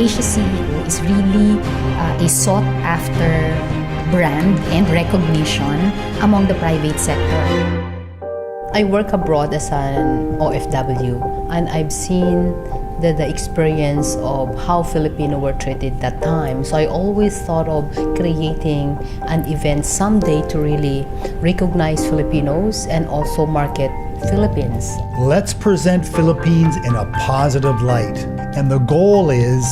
Asia CEO is really a sought-after brand and recognition among the private sector. I work abroad as an OFW, and I've seen the experience of how Filipino were treated that time. So I always thought of creating an event someday to really recognize Filipinos and also market Philippines. Let's present Philippines in a positive light. And the goal is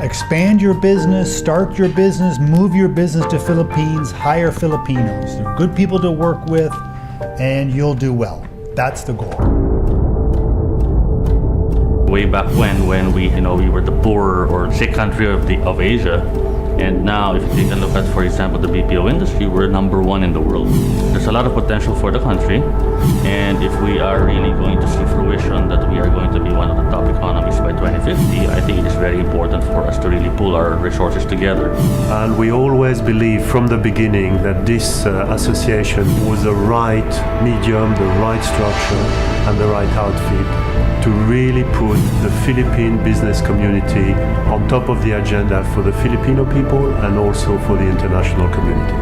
expand your business, start your business, move your business to Philippines, hire Filipinos. They're good people to work with, and you'll do well. That's the goal. Way back when we were the poor or sick country of Asia, and now if you take a look at, for example, the BPO industry, we're number one in the world. There's a lot of potential for the country, and if we are really going to see fruition that we are going to be one of the top economies by 2050, I think it is very important for us to really pull our resources together. And we always believed from the beginning that this association was the right medium, the right structure, and the right outfit to really put the Philippine business community on top of the agenda for the Filipino people and also for the international community.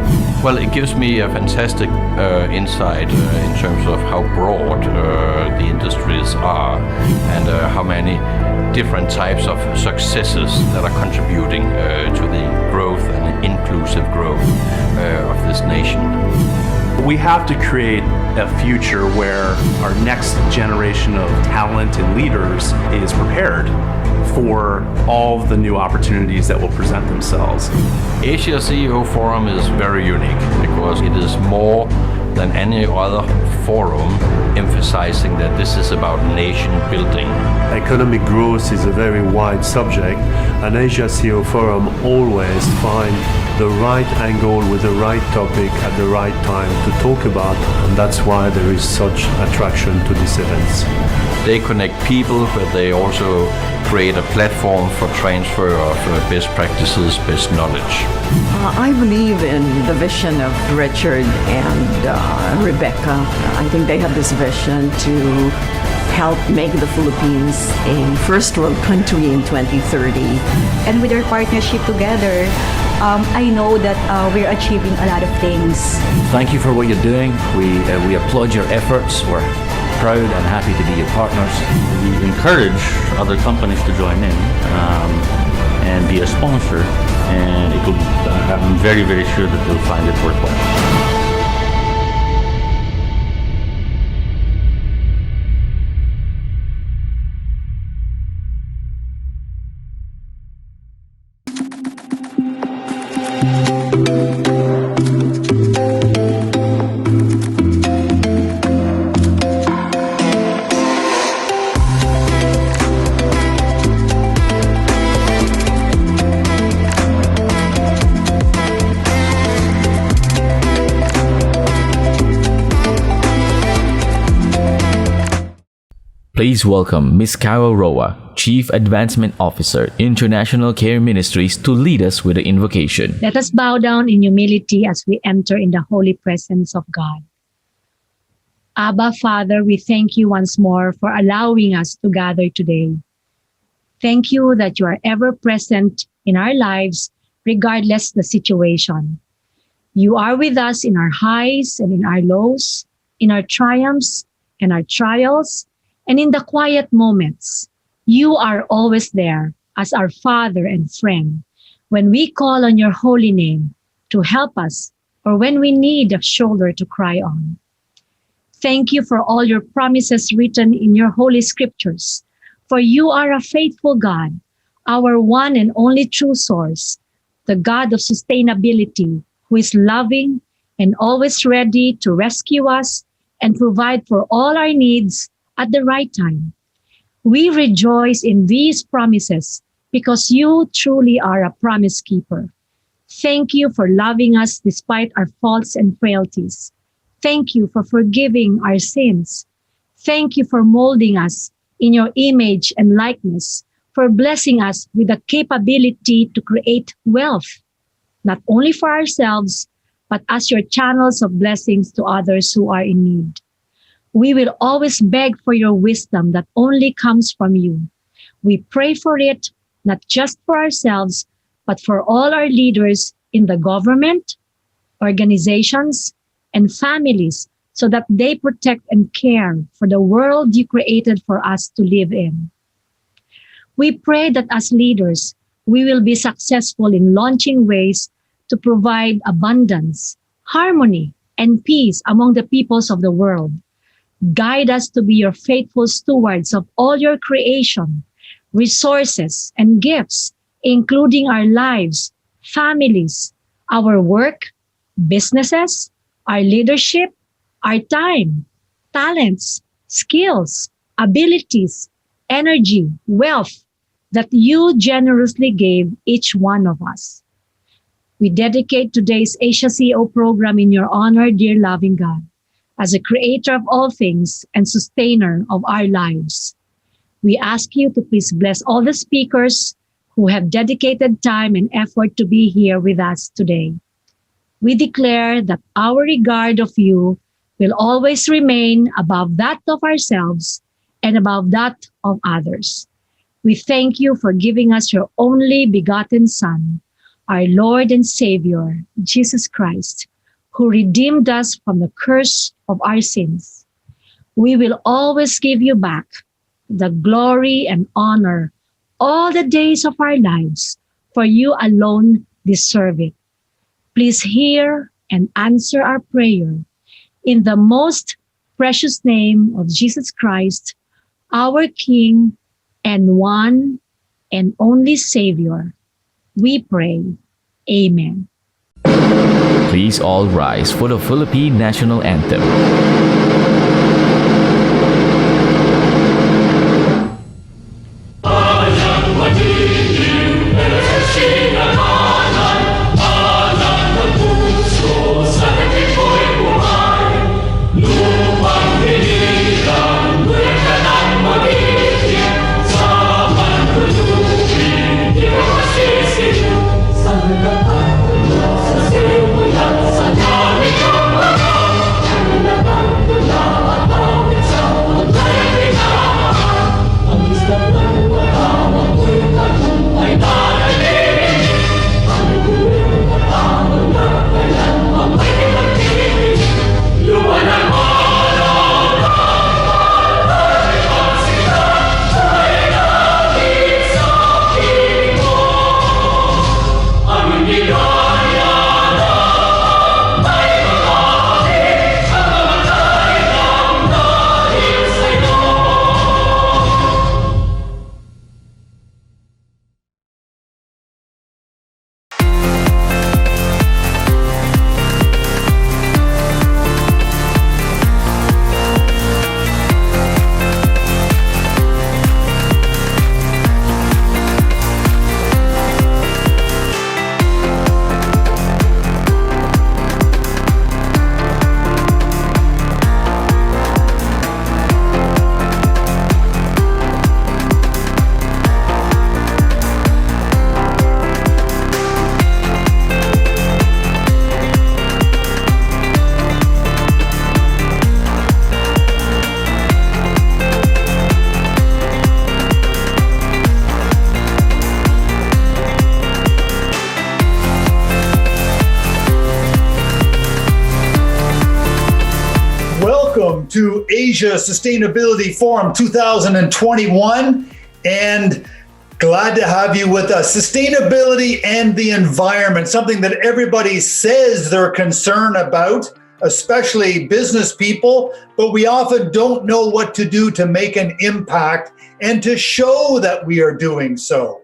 Well, it gives me a fantastic insight in terms of how broad the industries are and how many different types of successes that are contributing to the growth and inclusive growth of this nation. We have to create a future where our next generation of talent and leaders is prepared for all of the new opportunities that will present themselves. Asia CEO Forum is very unique because it is more than any other forum emphasizing that this is about nation building. Economic growth is a very wide subject, and Asia CEO Forum always find the right angle with the right topic at the right time to talk about, and that's why there is such attraction to these events. They connect people, but they also create a platform for transfer of best practices, best knowledge. I believe in the vision of Richard and Rebecca. I think they have this vision to help make the Philippines a first world country in 2030. And with our partnership together, I know that we're achieving a lot of things. Thank you for what you're doing. We applaud your efforts. We're proud and happy to be your partners. We encourage other companies to join in and be a sponsor, and I'm very, very sure that they'll find it worthwhile. Please welcome Ms. Carol Roa, Chief Advancement Officer, International Care Ministries, to lead us with the invocation. Let us bow down in humility as we enter in the holy presence of God. Abba, Father, we thank you once more for allowing us to gather today. Thank you that you are ever present in our lives, regardless the situation. You are with us in our highs and in our lows, in our triumphs and our trials, and in the quiet moments. You are always there as our Father and friend when we call on your holy name to help us or when we need a shoulder to cry on. Thank you for all your promises written in your holy scriptures, for you are a faithful God, our one and only true source, the God of sustainability, who is loving and always ready to rescue us and provide for all our needs at the right time. We rejoice in these promises because you truly are a promise keeper. Thank you for loving us despite our faults and frailties. Thank you for forgiving our sins. Thank you for molding us in your image and likeness, for blessing us with the capability to create wealth, not only for ourselves, but as your channels of blessings to others who are in need. We will always beg for your wisdom that only comes from you. We pray for it not just for ourselves, but for all our leaders in the government, organizations, and families, so that they protect and care for the world you created for us to live in. We pray that as leaders, we will be successful in launching ways to provide abundance, harmony, and peace among the peoples of the world. Guide us to be your faithful stewards of all your creation, resources, and gifts, including our lives, families, our work, businesses, our leadership, our time, talents, skills, abilities, energy, wealth that you generously gave each one of us. We dedicate today's Asia CEO program in your honor, dear loving God, as a creator of all things and sustainer of our lives. We ask you to please bless all the speakers who have dedicated time and effort to be here with us today. We declare that our regard of you will always remain above that of ourselves and above that of others. We thank you for giving us your only begotten Son, our Lord and Savior, Jesus Christ, who redeemed us from the curse of our sins. We will always give you back the glory and honor all the days of our lives, for you alone deserve it. Please hear and answer our prayer in the most precious name of Jesus Christ, our King and one and only Savior. We pray. Amen. Please all rise for the Philippine National Anthem. Welcome to Asia Sustainability Forum 2021, and glad to have you with us. Sustainability and the environment, something that everybody says they're concerned about, especially business people, but we often don't know what to do to make an impact and to show that we are doing so.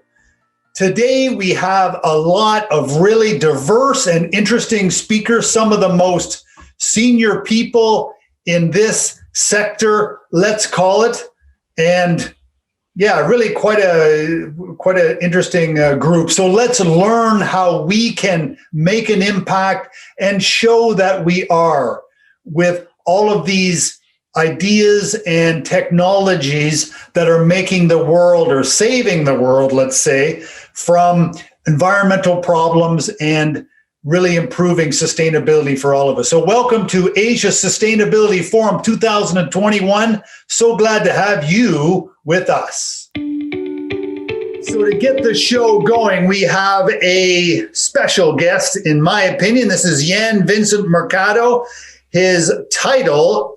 Today, we have a lot of really diverse and interesting speakers, some of the most senior people in this sector, let's call it. And yeah, really quite an interesting group. So let's learn how we can make an impact and show that we are, with all of these ideas and technologies that are making the world, or saving the world, let's say, from environmental problems and really improving sustainability for all of us. So welcome to Asia Sustainability Forum 2021. So glad to have you with us. So to get the show going, we have a special guest, in my opinion. This is Jan Vincent Mercado. His title,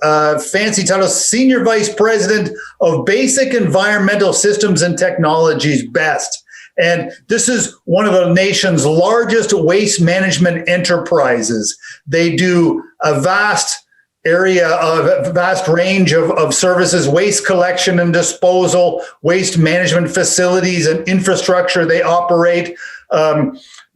fancy title, Senior Vice President of Basic Environmental Systems and Technologies, BEST. And this is one of the nation's largest waste management enterprises. They do a vast range of services, waste collection and disposal, waste management facilities and infrastructure they operate,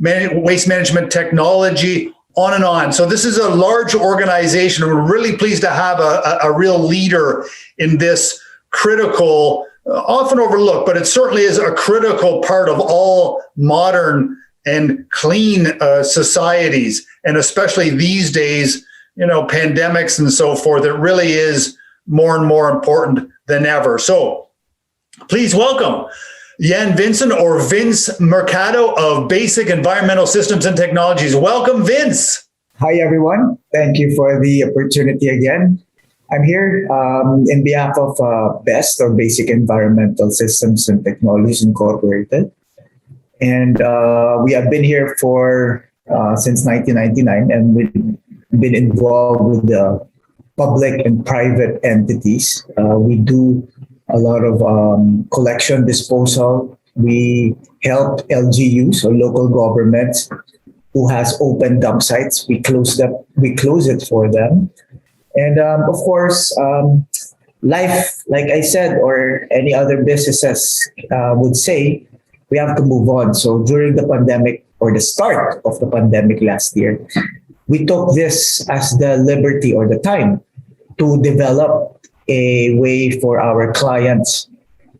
waste management technology, on and on. So this is a large organization. We're really pleased to have a real leader in this critical, often overlooked, but it certainly is a critical part of all modern and clean societies, and especially these days, pandemics and so forth, it really is more and more important than ever. So please welcome Jan Vincent, or Vince Mercado, of Basic Environmental Systems and Technologies. Welcome, Vince. Hi, everyone. Thank you for the opportunity again. I'm here in behalf of BEST, or Basic Environmental Systems and Technologies Incorporated. And we have been here for since 1999, and we've been involved with the public and private entities. We do a lot of collection, disposal. We help LGUs, or local governments, who has open dump sites. We close it for them. And of course, life, like I said, or any other businesses would say, we have to move on. So during the pandemic, or the start of the pandemic last year, we took this as the liberty, or the time, to develop a way for our clients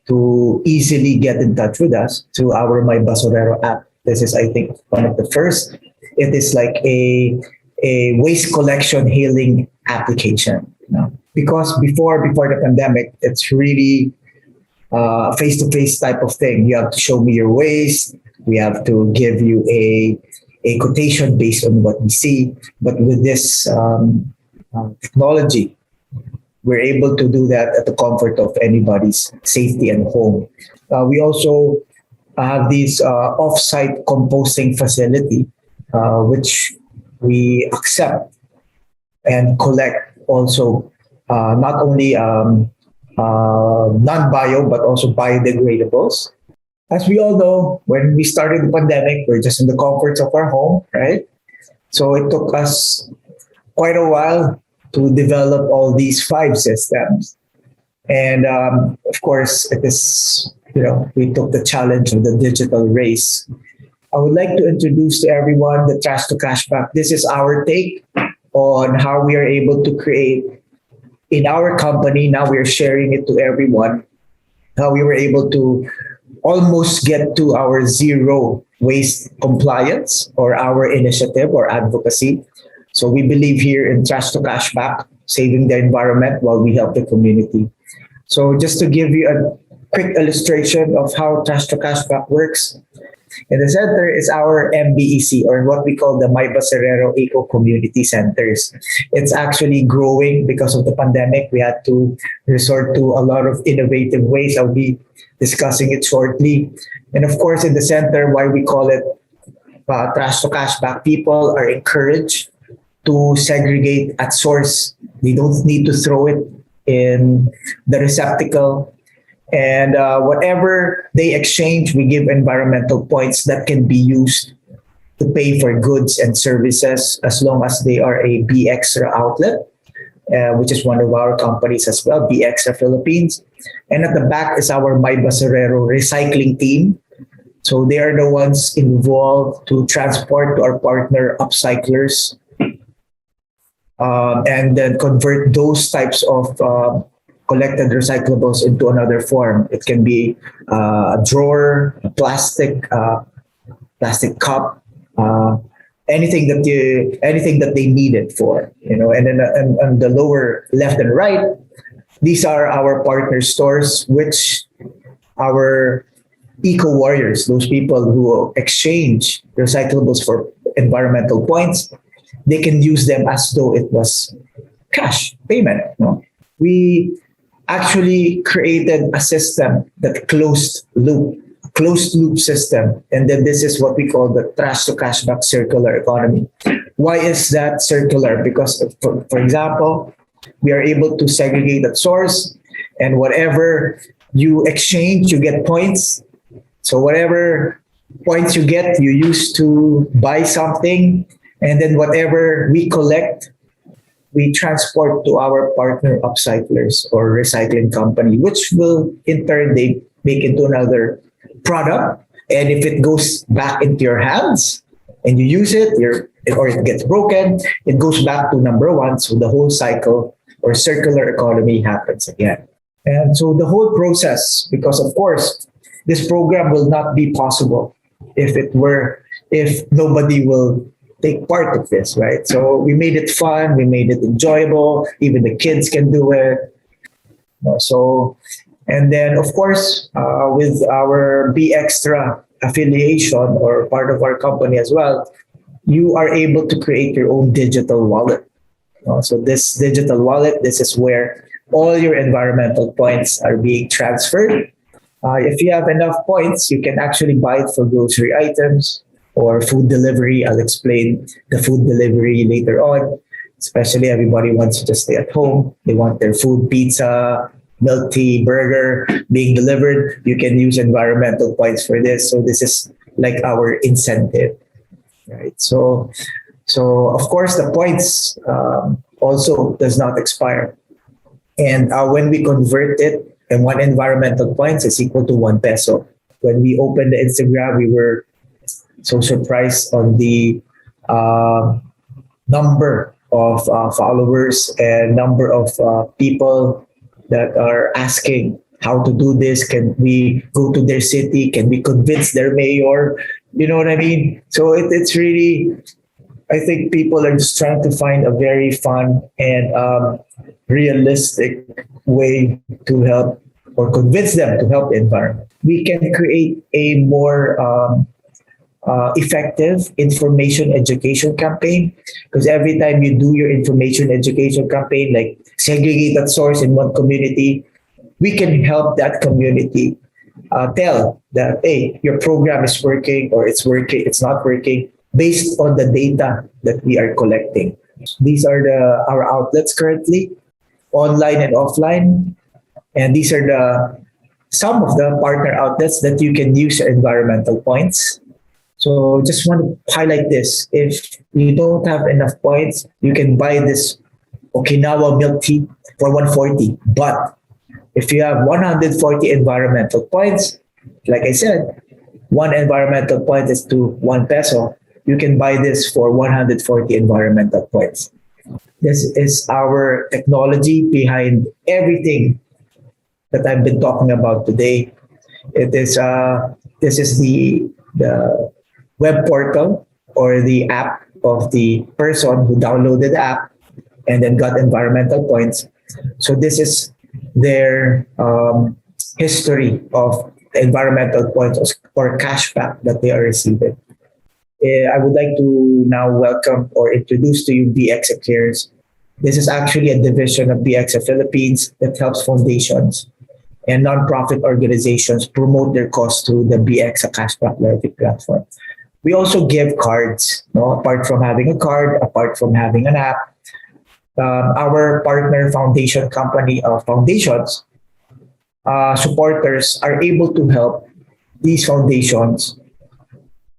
to easily get in touch with us through our My Basurero app. This is, I think, one of the first. It is like a waste collection hailing application. Because before the pandemic, it's really a face-to-face type of thing. You have to show me your waste. We have to give you a quotation based on what we see. But with this technology, we're able to do that at the comfort of anybody's safety and home. We also have this off-site composting facility, which we accept and collect also not only non-bio, but also biodegradables. As we all know, when we started the pandemic, we're just in the comforts of our home, right? So it took us quite a while to develop all these 5 systems. And of course, it is, we took the challenge of the digital race. I would like to introduce to everyone the Trash to Cashback. This is our take on how we are able to create in our company. Now we are sharing it to everyone, how we were able to almost get to our zero waste compliance, or our initiative or advocacy. So we believe here in Trash to Cashback, saving the environment while we help the community. So just to give you a quick illustration of how Trash to Cashback works, in the center is our MBEC, or what we call the My Basurero Eco Community Centers. It's actually growing because of the pandemic. We had to resort to a lot of innovative ways. I'll be discussing it shortly. And of course, in the center, why we call it Trash to Cashback, people are encouraged to segregate at source. They don't need to throw it in the receptacle. And whatever they exchange, we give environmental points that can be used to pay for goods and services, as long as they are a BXtra outlet, which is one of our companies as well, BXtra Philippines. And at the back is our My Basurero recycling team. So they are the ones involved to transport to our partner upcyclers, and then convert those types of collected recyclables into another form. It can be a drawer, a plastic cup, anything that they need it for, And then on the lower left and right, these are our partner stores, which our eco warriors, those people who exchange recyclables for environmental points, they can use them as though it was cash payment. We actually created a system that closed loop, closed loop system. And then this is what we call the trash to cashback circular economy. Why is that circular? Because, for example, we are able to segregate at source, and whatever you exchange, you get points. So whatever points you get, you use to buy something, and then whatever we collect, we transport to our partner upcyclers or recycling company, which will in turn they make into another product. And if it goes back into your hands and you use it, or it gets broken, it goes back to number one. So the whole cycle or circular economy happens again. And so the whole process, because of course, this program will not be possible if nobody will take part of this, right? So we made it fun, we made it enjoyable, even the kids can do it. So, and then of course, with our Be Extra affiliation or part of our company as well, you are able to create your own digital wallet. So this digital wallet, this is where all your environmental points are being transferred. If you have enough points, you can actually buy it for grocery items or food delivery. I'll explain the food delivery later on. Especially everybody wants to just stay at home. They want their food, pizza, milk tea, burger being delivered. You can use environmental points for this. So this is like our incentive, right? So of course the points also does not expire. And when we convert it, and 1 environmental points is equal to 1 peso. When we opened the Instagram, we were so surprised on the number of followers and number of people that are asking how to do this. Can we go to their city? Can we convince their mayor? You know what I mean? So it's really, I think people are just trying to find a very fun and realistic way to help or convince them to help the environment. We can create a more effective information education campaign, because every time you do your information education campaign, like segregate at source in one community, we can help that community tell that, hey, your program is working or it's working, it's not working, based on the data that we are collecting. These are our outlets currently, online and offline. And these are some of the partner outlets that you can use your environmental points. So just want to highlight this. If you don't have enough points, you can buy this Okinawa milk tea for 140. But if you have 140 environmental points, like I said, 1 environmental point is to 1 peso. You can buy this for 140 environmental points. This is our technology behind everything that I've been talking about today. It is this is the web portal or the app of the person who downloaded the app and then got environmental points. So this is their history of environmental points or cashback that they are receiving. I would like to now welcome or introduce to you BXA Cares. This is actually a division of BXA Philippines that helps foundations and nonprofit organizations promote their cause through the BXA Cashback Loyalty Platform. We also give cards, apart from having a card, apart from having an app. Our partner foundation company of foundations, supporters are able to help these foundations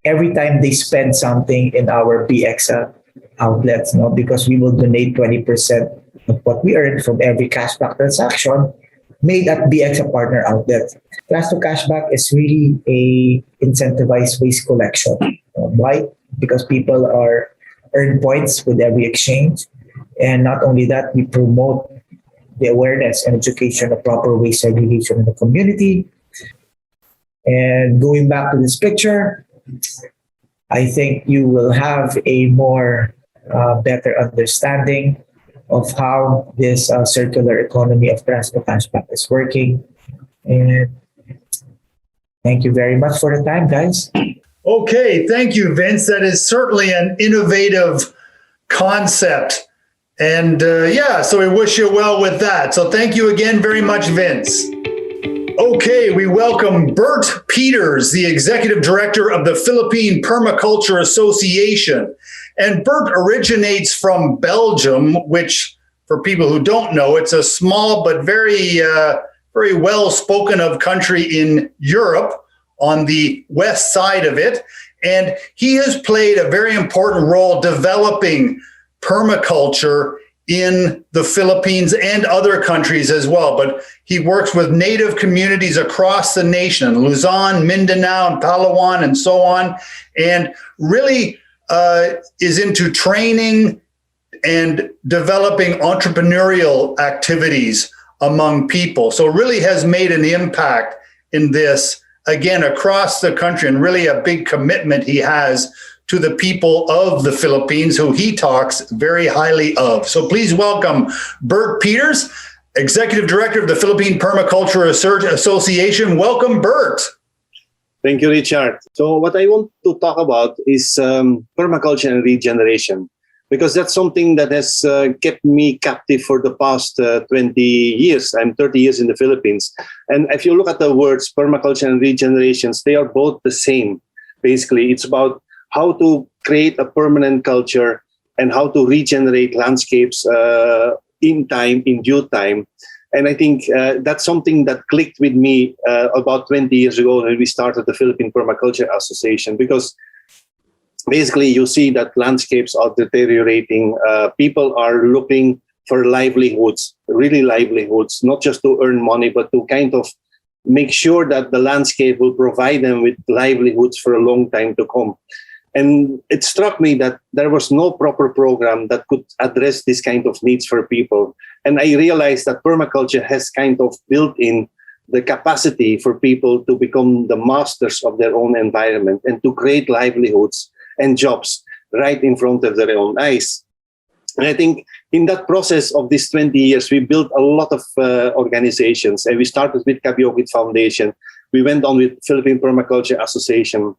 every time they spend something in our BXA outlets, because we will donate 20% of what we earn from every cashback transaction made at BXA partner outlets. Trash to Cashback is really a incentivized waste collection. Why? Because people earn points with every exchange. And not only that, we promote the awareness and education of proper waste segregation in the community. And going back to this picture, I think you will have a more better understanding of how this circular economy of Trash to Cashback is working. And thank you very much for the time, guys. Okay, thank you, Vince. That is certainly an innovative concept. And so we wish you well with that. So thank you again very much, Vince. Okay, we welcome Bert Peters, the Executive Director of the Philippine Permaculture Association. And Bert originates from Belgium, which, for people who don't know, it's a small but very well spoken of country in Europe on the west side of it. And he has played a very important role developing permaculture in the Philippines and other countries as well. But he works with native communities across the nation, Luzon, Mindanao, and Palawan, and so on, and really is into training and developing entrepreneurial activities among people. So really has made an impact in this, again, across the country, and really a big commitment he has to the people of the Philippines, who he talks very highly of. So please welcome Bert Peters, Executive Director of the Philippine Permaculture Association. Welcome, Bert. Thank you, Richard. So what I want to talk about is permaculture and regeneration, because that's something that has kept me captive for the past 20 years. I'm 30 years in the Philippines. And if you look at the words permaculture and regenerations, they are both the same. Basically, it's about how to create a permanent culture and how to regenerate landscapes in due time. And I think that's something that clicked with me about 20 years ago when we started the Philippine Permaculture Association, because basically you see that landscapes are deteriorating. People are looking for livelihoods, really livelihoods, not just to earn money, but to kind of make sure that the landscape will provide them with livelihoods for a long time to come. And it struck me that there was no proper program that could address this kind of needs for people. And I realized that permaculture has kind of built in the capacity for people to become the masters of their own environment and to create livelihoods and jobs right in front of their own eyes. And I think in that process of these 20 years, we built a lot of organizations. And we started with Kabiokit Foundation. We went on with Philippine Permaculture Association,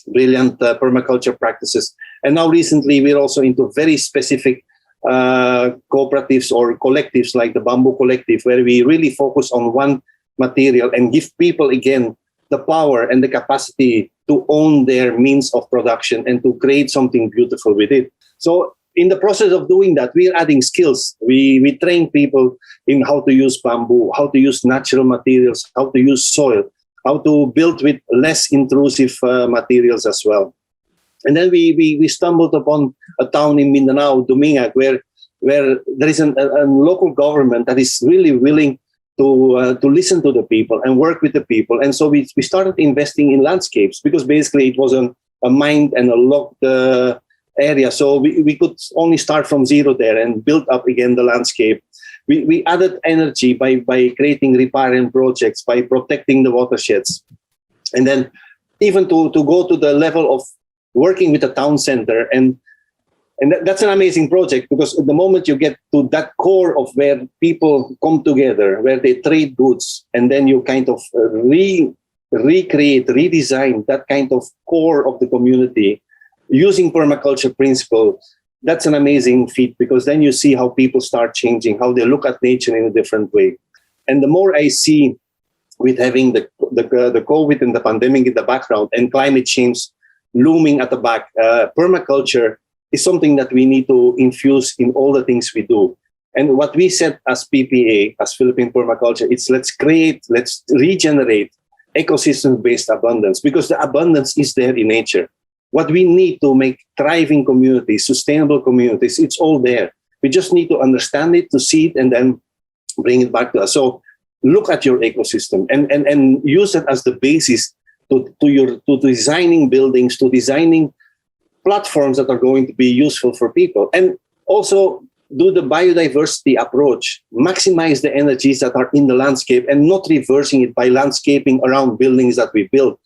brilliant permaculture practices. And now recently, we're also into very specific cooperatives or collectives like the Bamboo Collective, where we really focus on one material and give people, again, the power and the capacity to own their means of production and to create something beautiful with it. So in the process of doing that, we're adding skills. We train people in how to use bamboo, how to use natural materials, how to use soil, how to build with less intrusive materials as well. And then we stumbled upon a town in Mindanao, Dumingag, where there is a local government that is really willing to listen to the people and work with the people. And so we started investing in landscapes, because basically it was a mined and a locked area. So we could only start from zero there and build up again the landscape. We added energy by creating riparian projects, by protecting the watersheds. And then even to go to the level of working with a town center. And that's an amazing project, because the moment you get to that core of where people come together, where they trade goods, and then you kind of recreate, redesign that kind of core of the community using permaculture principle, that's an amazing feat, because then you see how people start changing, how they look at nature in a different way. And the more I see with having the COVID and the pandemic in the background and climate change looming at the back, permaculture is something that we need to infuse in all the things we do. And what we said as PPA, as Philippine Permaculture, it's let's regenerate ecosystem-based abundance, because the abundance is there in nature. What we need to make thriving communities, sustainable communities, it's all there. We just need to understand it, to see it, and then bring it back to us. So look at your ecosystem and use it as the basis to designing buildings, to designing platforms that are going to be useful for people. And also do the biodiversity approach, maximize the energies that are in the landscape and not reversing it by landscaping around buildings that we build.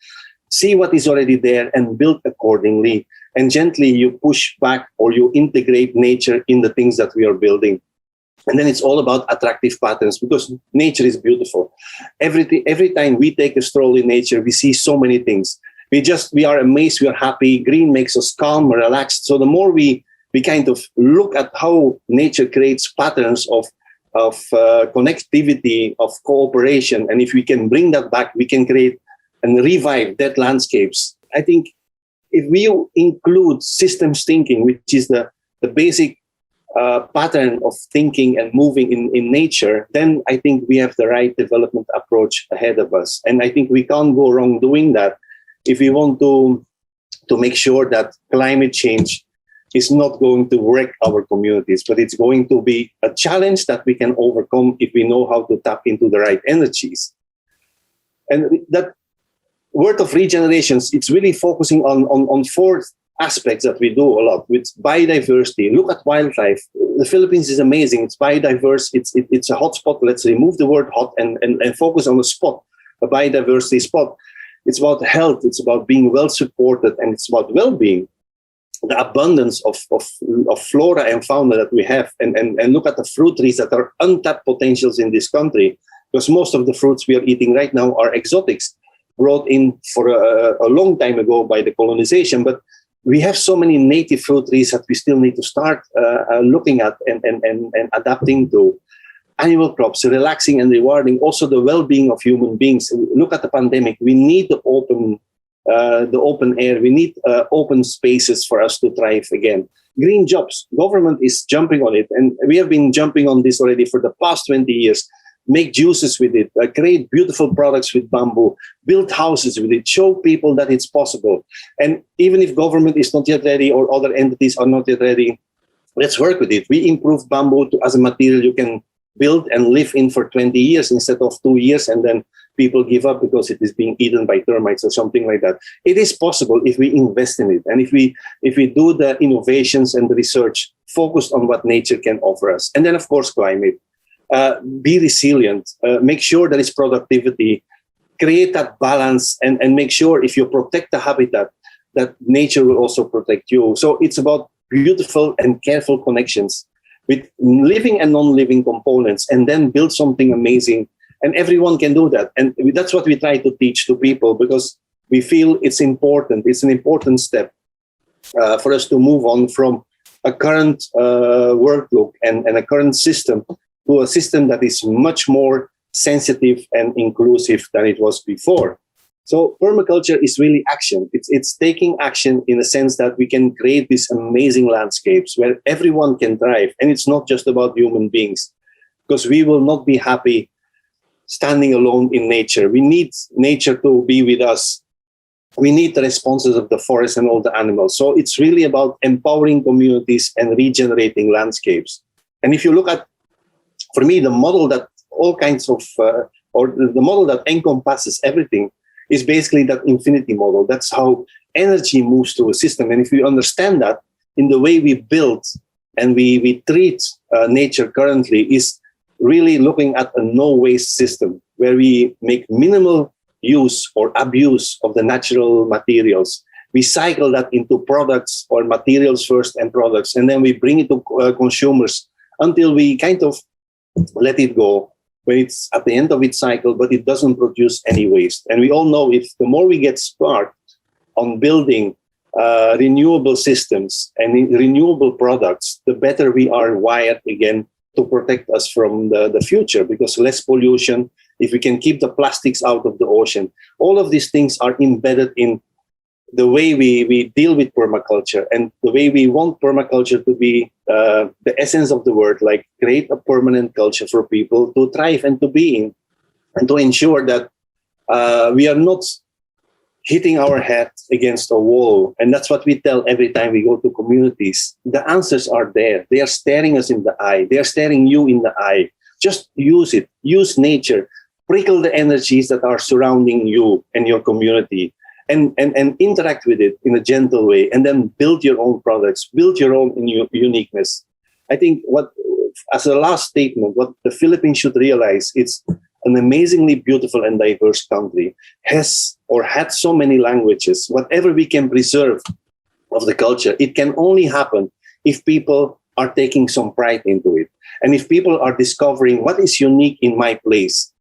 See what is already there and build accordingly. And gently you push back or you integrate nature in the things that we are building. And then it's all about attractive patterns, because nature is beautiful. Every time we take a stroll in nature, we see so many things. We are amazed, we are happy. Green makes us calm, relaxed. So the more we kind of look at how nature creates patterns of of connectivity, of cooperation. And if we can bring that back, we can create and revive that landscapes. I think if we include systems thinking, which is the basic pattern of thinking and moving in nature, then I think we have the right development approach ahead of us. And I think we can't go wrong doing that if we want to make sure that climate change is not going to wreck our communities, but it's going to be a challenge that we can overcome if we know how to tap into the right energies. And that word of regenerations, it's really focusing on four aspects that we do a lot with biodiversity. Look at wildlife. The Philippines is amazing. It's biodiverse. It's a hot spot. Let's remove the word hot and focus on a spot, a biodiversity spot. It's about health. It's about being well supported, and it's about well-being. The abundance of flora and fauna that we have, and look at the fruit trees that are untapped potentials in this country, because most of the fruits we are eating right now are exotics brought in for a long time ago by the colonization. But we have so many native fruit trees that we still need to start looking at and adapting to. Annual crops, relaxing and rewarding, also the well-being of human beings. Look at the pandemic. We need the open air. We need open spaces for us to thrive again. Green jobs. Government is jumping on it, and we have been jumping on this already for the past 20 years. Make juices with it, create beautiful products with bamboo, build houses with it, show people that it's possible. And even if government is not yet ready or other entities are not yet ready, let's work with it. We improve bamboo as a material you can build and live in for 20 years instead of 2 years, and then people give up because it is being eaten by termites or something like that. It is possible if we invest in it, and if we do the innovations and the research focused on what nature can offer us. And then, of course, climate. Be resilient. Make sure there is productivity. Create that balance, and make sure if you protect the habitat, that nature will also protect you. So it's about beautiful and careful connections with living and non-living components, and then build something amazing. And everyone can do that. And that's what we try to teach to people, because we feel it's important. It's an important step for us to move on from a current worklook and a current system to a system that is much more sensitive and inclusive than it was before. So permaculture is really action. It's taking action in the sense that we can create these amazing landscapes where everyone can thrive. And it's not just about human beings, because we will not be happy standing alone in nature. We need nature to be with us. We need the responses of the forest and all the animals. So it's really about empowering communities and regenerating landscapes. And if you look at, for me, the model that all kinds of, or the model that encompasses everything is basically that infinity model. That's how energy moves through a system. And if we understand that in the way we build and we treat nature currently, is really looking at a no-waste system where we make minimal use or abuse of the natural materials. We cycle that into products or materials first and products, and then we bring it to consumers until we kind of let it go when it's at the end of its cycle, but it doesn't produce any waste. And we all know if the more we get smart on building renewable systems and renewable products, the better we are wired again to protect us from the future, because less pollution, if we can keep the plastics out of the ocean, all of these things are embedded in the way we deal with permaculture and the way we want permaculture to be the essence of the word, like create a permanent culture for people to thrive and to be in, and to ensure that we are not hitting our head against a wall. And that's what we tell every time we go to communities. The answers are there. They are staring us in the eye. They are staring you in the eye. Just use it. Use nature. Prickle the energies that are surrounding you and your community. And interact with it in a gentle way, and then build your own products, build your own uniqueness. I think as a last statement, what the Philippines should realize, it's an amazingly beautiful and diverse country, has or had so many languages. Whatever we can preserve of the culture, it can only happen if people are taking some pride into it. And if people are discovering what is unique in my place,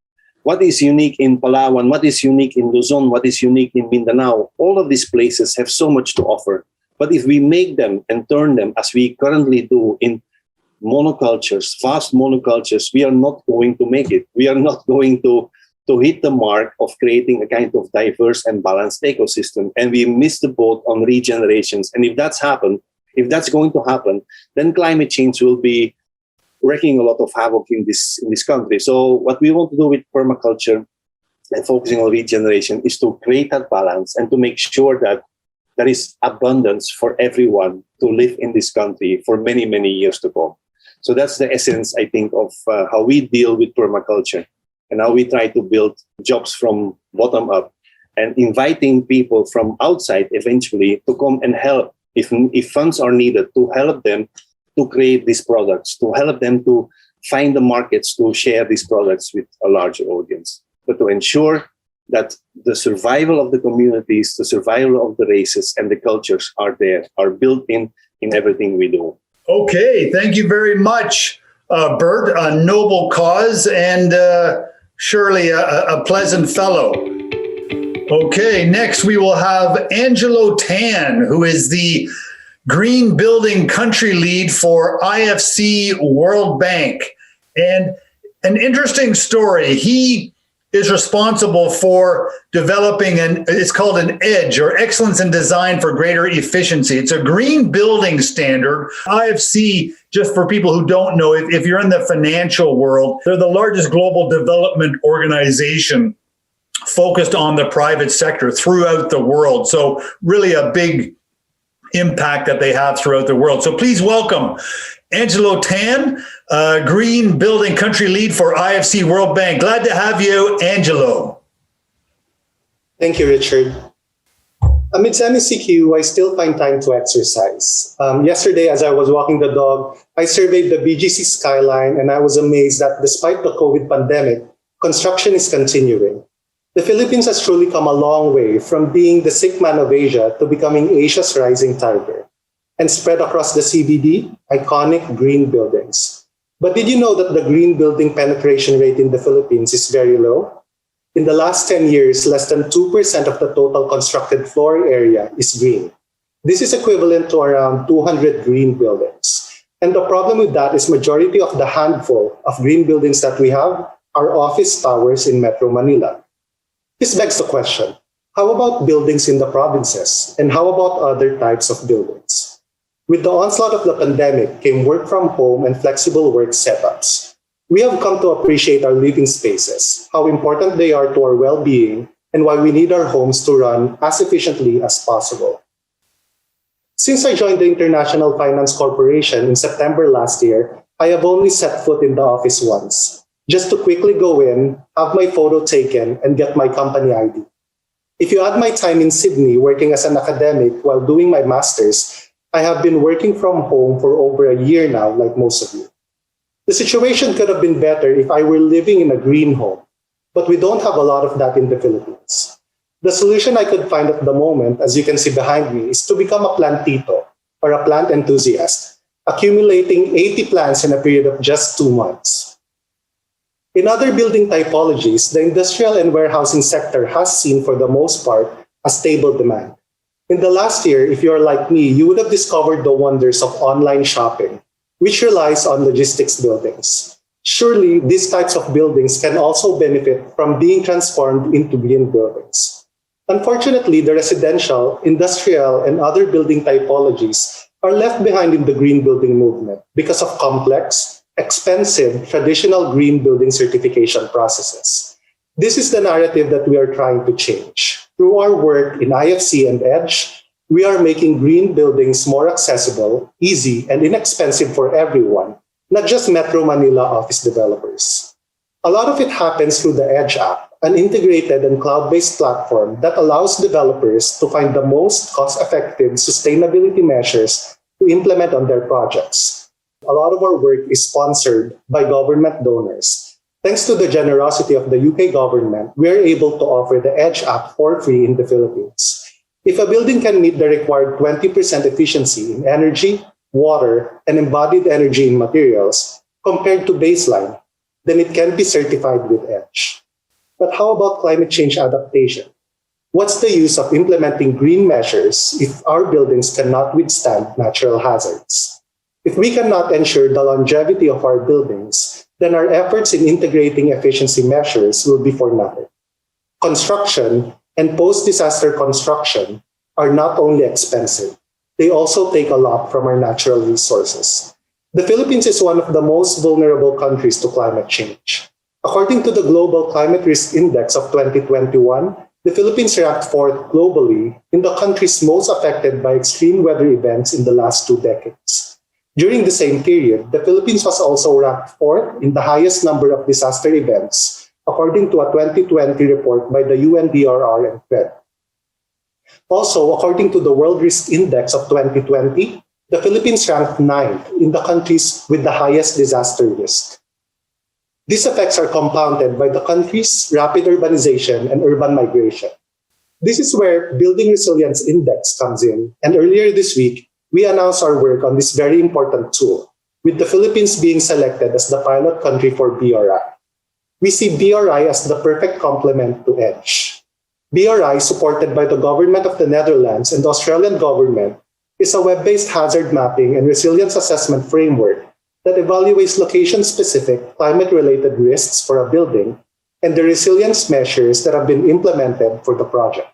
what is unique in Palawan, what is unique in Luzon, what is unique in Mindanao. All of these places have so much to offer. But if we make them and turn them, as we currently do, in monocultures, vast monocultures, we are not going to make it. We are not going to hit the mark of creating a kind of diverse and balanced ecosystem. And we missed the boat on regenerations. And if that's going to happen, then climate change will be wreaking a lot of havoc in this country. So what we want to do with permaculture and focusing on regeneration is to create that balance and to make sure that there is abundance for everyone to live in this country for many, many years to come. So that's the essence, I think, of how we deal with permaculture and how we try to build jobs from bottom up and inviting people from outside eventually to come and help if funds are needed to help them to create these products, to help them to find the markets to share these products with a larger audience, but to ensure that the survival of the communities, the survival of the races and the cultures are built in everything we do. Okay, thank you very much, Bert. A noble cause and surely a pleasant fellow. Okay, next we will have Angelo Tan, who is the Green Building Country Lead for IFC World Bank. And an interesting story. He is responsible for developing it's called an EDGE, or Excellence in Design for Greater Efficiency. It's a green building standard. IFC, just for people who don't know, if you're in the financial world, they're the largest global development organization focused on the private sector throughout the world. So really a big impact that they have throughout the world. So please welcome Angelo Tan, Green Building Country Lead for IFC World Bank. Glad to have you, Angelo. Thank you, Richard. Amidst MECQ, I still find time to exercise. Yesterday, as I was walking the dog, I surveyed the BGC skyline, and I was amazed that despite the COVID pandemic, construction is continuing. The Philippines has truly come a long way from being the sick man of Asia to becoming Asia's rising tiger. And spread across the CBD, iconic green buildings. But did you know that the green building penetration rate in the Philippines is very low? In the last 10 years, less than 2% of the total constructed floor area is green. This is equivalent to around 200 green buildings. And the problem with that is majority of the handful of green buildings that we have are office towers in Metro Manila. This begs the question, how about buildings in the provinces? And how about other types of buildings? With the onslaught of the pandemic came work from home and flexible work setups. We have come to appreciate our living spaces, how important they are to our well-being, and why we need our homes to run as efficiently as possible. Since I joined the International Finance Corporation in September last year, I have only set foot in the office once, just to quickly go in, have my photo taken, and get my company ID. If you add my time in Sydney working as an academic while doing my master's, I have been working from home for over a year now, like most of you. The situation could have been better if I were living in a green home, but we don't have a lot of that in the Philippines. The solution I could find at the moment, as you can see behind me, is to become a plantito, or a plant enthusiast, accumulating 80 plants in a period of just 2 months. In other building typologies, the industrial and warehousing sector has seen, for the most part, a stable demand. In the last year, if you're like me, you would have discovered the wonders of online shopping, which relies on logistics buildings. Surely, these types of buildings can also benefit from being transformed into green buildings. Unfortunately, the residential, industrial, and other building typologies are left behind in the green building movement because of complex, expensive, traditional green building certification processes. This is the narrative that we are trying to change. Through our work in IFC and EDGE, we are making green buildings more accessible, easy, and inexpensive for everyone, not just Metro Manila office developers. A lot of it happens through the EDGE app, an integrated and cloud-based platform that allows developers to find the most cost-effective sustainability measures to implement on their projects. A lot of our work is sponsored by government donors. Thanks to the generosity of the UK government, we are able to offer the EDGE app for free in the Philippines. If a building can meet the required 20% efficiency in energy, water, and embodied energy in materials compared to baseline, then it can be certified with EDGE. But how about climate change adaptation? What's the use of implementing green measures if our buildings cannot withstand natural hazards? If we cannot ensure the longevity of our buildings, then our efforts in integrating efficiency measures will be for nothing. Construction and post-disaster construction are not only expensive, they also take a lot from our natural resources. The Philippines is one of the most vulnerable countries to climate change. According to the Global Climate Risk Index of 2021, the Philippines ranked 4th globally in the countries most affected by extreme weather events in the last 2 decades. During the same period, the Philippines was also ranked 4th in the highest number of disaster events, according to a 2020 report by the UNDRR and FED. Also, according to the World Risk Index of 2020, the Philippines ranked 9th in the countries with the highest disaster risk. These effects are compounded by the country's rapid urbanization and urban migration. This is where Building Resilience Index comes in, and earlier this week, we announced our work on this very important tool, with the Philippines being selected as the pilot country for BRI. We see BRI as the perfect complement to EDGE. BRI, supported by the government of the Netherlands and the Australian government, is a web-based hazard mapping and resilience assessment framework that evaluates location-specific climate-related risks for a building and the resilience measures that have been implemented for the project.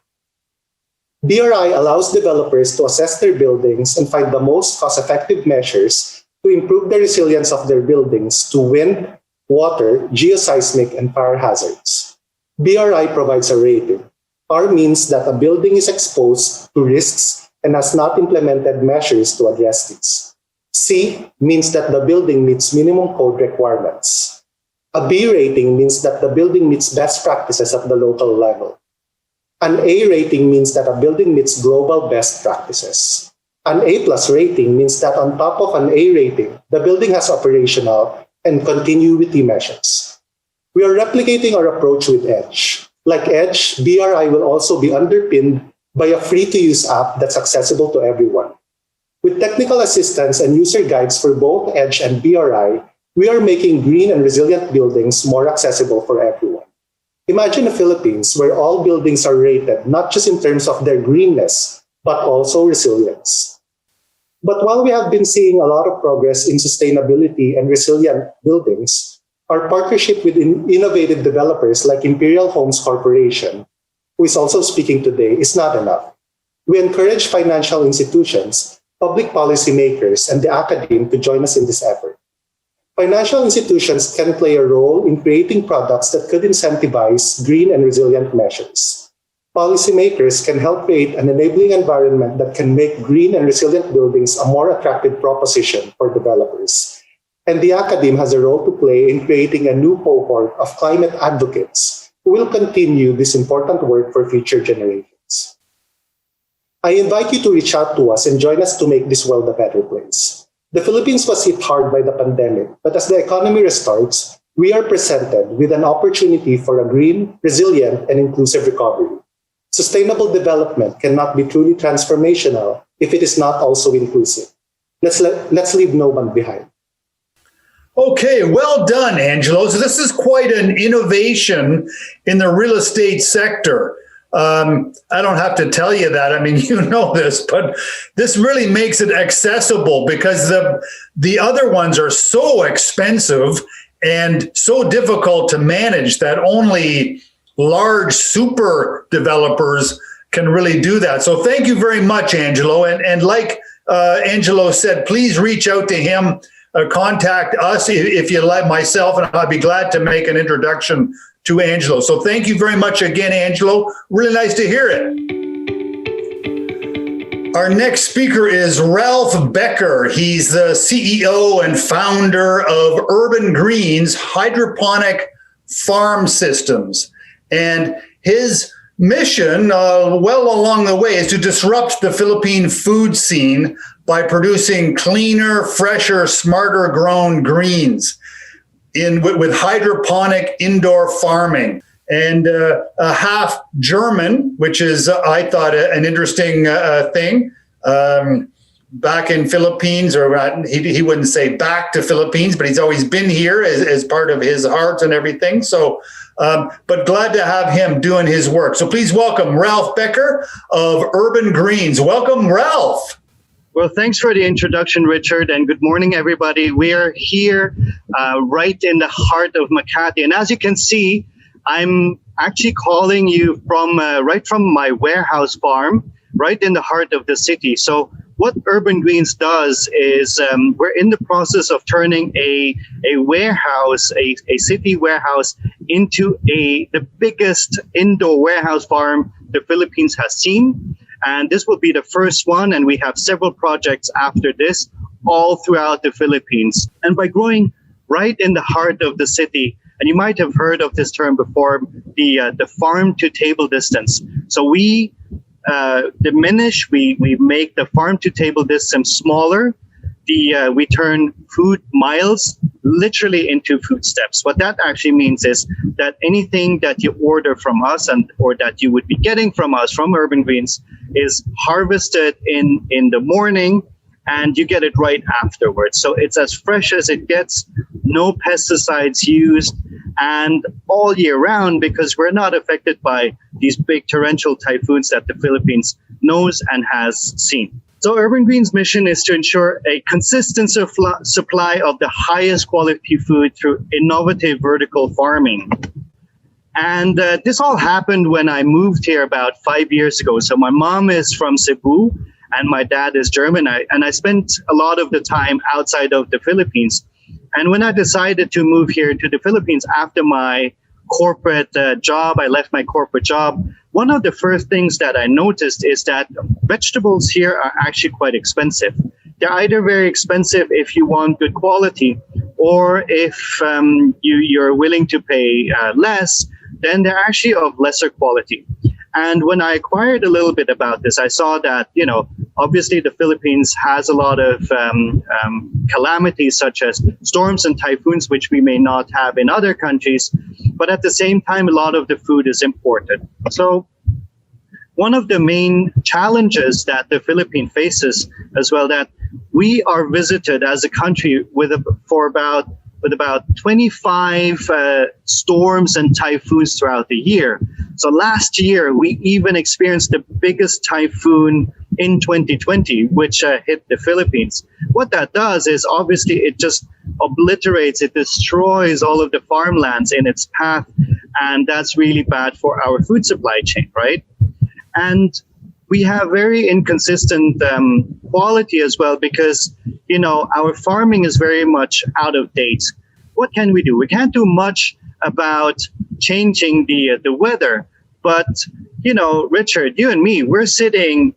BRI allows developers to assess their buildings and find the most cost-effective measures to improve the resilience of their buildings to wind, water, geoseismic, and fire hazards. BRI provides a rating. R means that a building is exposed to risks and has not implemented measures to address these. C means that the building meets minimum code requirements. A B rating means that the building meets best practices at the local level. An A rating means that a building meets global best practices. An A+ rating means that on top of an A rating, the building has operational and continuity measures. We are replicating our approach with EDGE. Like EDGE, BRI will also be underpinned by a free-to-use app that's accessible to everyone. With technical assistance and user guides for both EDGE and BRI, we are making green and resilient buildings more accessible for everyone. Imagine a Philippines where all buildings are rated not just in terms of their greenness, but also resilience. But while we have been seeing a lot of progress in sustainability and resilient buildings, our partnership with innovative developers like Imperial Homes Corporation, who is also speaking today, is not enough. We encourage financial institutions, public policymakers, and the academe to join us in this effort. Financial institutions can play a role in creating products that could incentivize green and resilient measures. Policymakers can help create an enabling environment that can make green and resilient buildings a more attractive proposition for developers. And the academe has a role to play in creating a new cohort of climate advocates who will continue this important work for future generations. I invite you to reach out to us and join us to make this world a better place. The Philippines was hit hard by the pandemic, but as the economy restarts, we are presented with an opportunity for a green, resilient, and inclusive recovery. Sustainable development cannot be truly transformational if it is not also inclusive. Let's leave no one behind. Okay, well done, Angelo. So this is quite an innovation in the real estate sector. I don't have to tell you that. I mean, you know this, but this really makes it accessible because the other ones are so expensive and so difficult to manage that only large super developers can really do that. So thank you very much, Angelo. And like Angelo said, please reach out to him, contact us if you like, myself, and I'd be glad to make an introduction to Angelo. So thank you very much again, Angelo. Really nice to hear it. Our next speaker is Ralph Becker. He's the CEO and founder of Urban Greens Hydroponic Farm Systems. And his mission, well along the way, is to disrupt the Philippine food scene by producing cleaner, fresher, smarter grown greens with hydroponic indoor farming. And a half German, which is, I thought, an interesting thing. Back in Philippines, or he wouldn't say back to Philippines, but he's always been here as part of his heart and everything. So, but glad to have him doing his work. So please welcome Ralph Becker of Urban Greens. Welcome, Ralph. Well, thanks for the introduction, Richard, and good morning, everybody. We are here right in the heart of Makati. And as you can see, I'm actually calling you from right from my warehouse farm, right in the heart of the city. So what Urban Greens does is we're in the process of turning a warehouse, a city warehouse, into the biggest indoor warehouse farm the Philippines has seen. And this will be the first one, and we have several projects after this all throughout the Philippines. And by growing right in the heart of the city, and you might have heard of this term before, the farm to table distance. So we diminish, we make the farm to table distance smaller. We turn food miles literally into food steps. What that actually means is that anything that you order from us or that you would be getting from us from Urban Greens is harvested in the morning, and you get it right afterwards. So it's as fresh as it gets, no pesticides used, and all year round, because we're not affected by these big torrential typhoons that the Philippines knows and has seen. So Urban Green's mission is to ensure a consistent supply of the highest quality food through innovative vertical farming. And this all happened when I moved here about 5 years ago. So my mom is from Cebu and my dad is German. And I spent a lot of the time outside of the Philippines. And when I decided to move here to the Philippines after my corporate job, I left my corporate job. One of the first things that I noticed is that vegetables here are actually quite expensive. They're either very expensive if you want good quality, or if you're willing to pay less, then they're actually of lesser quality. And when I acquired a little bit about this, I saw that, obviously the Philippines has a lot of calamities such as storms and typhoons, which we may not have in other countries. But at the same time, a lot of the food is imported. So one of the main challenges that the Philippines faces as well, that we are visited as a country with about 25 storms and typhoons throughout the year. So last year, we even experienced the biggest typhoon in 2020, which hit the Philippines. What that does is obviously it just obliterates, it destroys all of the farmlands in its path. And that's really bad for our food supply chain, right? And we have very inconsistent quality as well, because, our farming is very much out of date. What can we do? We can't do much about changing the weather. But, Richard, you and me, we're sitting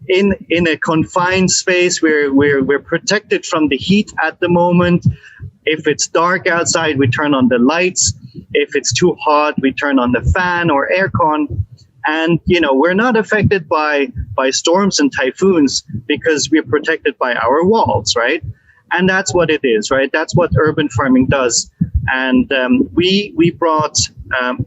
in a confined space where we're protected from the heat at the moment. If it's dark outside, we turn on the lights. If it's too hot, we turn on the fan or aircon. And, we're not affected by storms and typhoons because we're protected by our walls, right? And that's what it is, right? That's what urban farming does. And we brought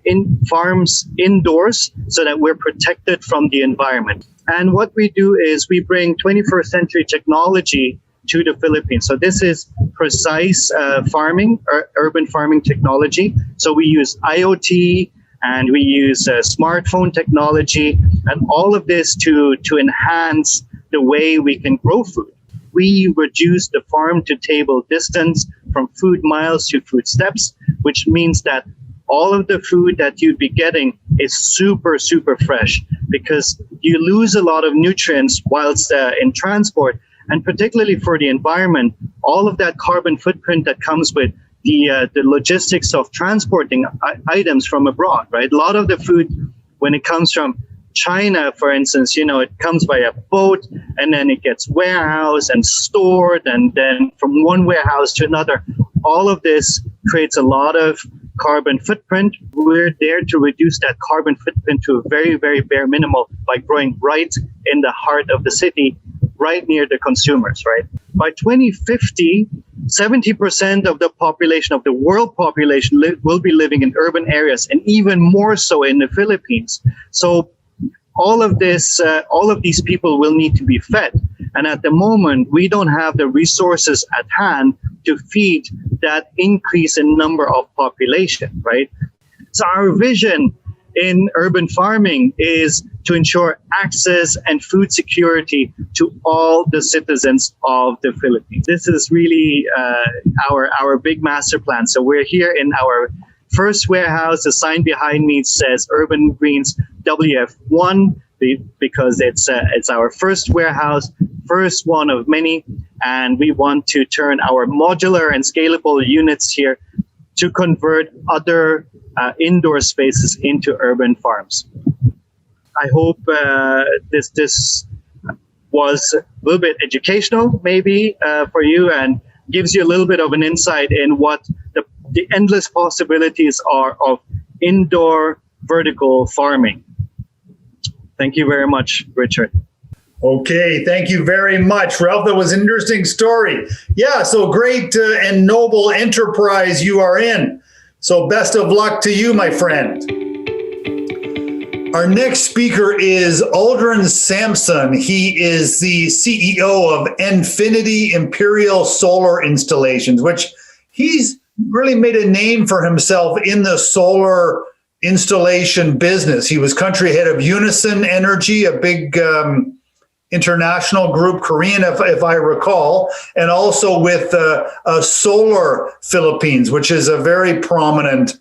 in farms indoors so that we're protected from the environment. And what we do is we bring 21st century technology to the Philippines. So this is precise farming, or urban farming technology. So we use IoT, and we use smartphone technology, and all of this to enhance the way we can grow food. We reduce the farm to table distance from food miles to food steps, which means that all of the food that you'd be getting is super, super fresh, because you lose a lot of nutrients whilst in transport, and particularly for the environment, all of that carbon footprint that comes with the logistics of transporting items from abroad, right? A lot of the food, when it comes from China, for instance, it comes by a boat, and then it gets warehoused and stored, and then from one warehouse to another. All of this creates a lot of carbon footprint. We're there to reduce that carbon footprint to a very, very bare minimal by growing right in the heart of the city, right near the consumers, right? By 2050, 70% of the population, of the world population, will be living in urban areas, and even more so in the Philippines. So all of these people will need to be fed. And at the moment, we don't have the resources at hand to feed that increase in number of population, right? So our vision in urban farming is to ensure access and food security to all the citizens of the Philippines. This is really our big master plan. So we're here in our first warehouse. The sign behind me says Urban Greens WF1 because it's our first warehouse, first one of many, and we want to turn our modular and scalable units here to convert other indoor spaces into urban farms. I hope this was a little bit educational, maybe for you, and gives you a little bit of an insight in what the endless possibilities are of indoor vertical farming. Thank you very much, Richard. Okay, thank you very much, Ralph. That was an interesting story. Yeah, so great and noble enterprise you are in. So best of luck to you, my friend. Our next speaker is Aldrin Sampson. He is the CEO of Infinity Imperial Solar Installations, which he's really made a name for himself in the solar installation business. He was country head of Unison Energy, a big international group, Korean, if I recall, and also with Solar Philippines, which is a very prominent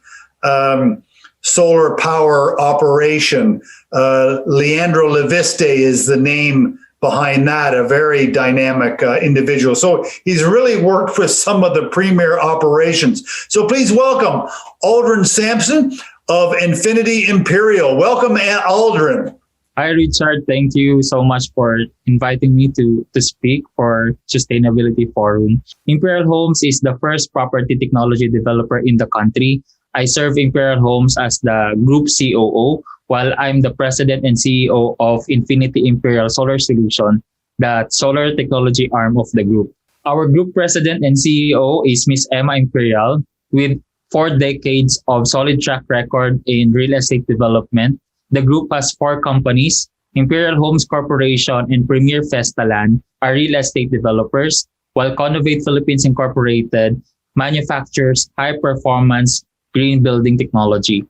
solar power operation. Leandro Leviste is the name behind that, a very dynamic individual. So he's really worked with some of the premier operations. So please welcome Aldrin Sampson of Infinity Imperial. Welcome, Aldrin. Hi, Richard. Thank you so much for inviting me to speak for Sustainability Forum. Imperial Homes is the first property technology developer in the country. I serve Imperial Homes as the group COO, while I'm the president and CEO of Infinity Imperial Solar Solution, the solar technology arm of the group. Our group president and CEO is Ms. Emma Imperial, with 4 decades of solid track record in real estate development. The group has 4 companies. Imperial Homes Corporation and Premier Festaland are real estate developers, while Conovate Philippines Incorporated manufactures high-performance green building technology.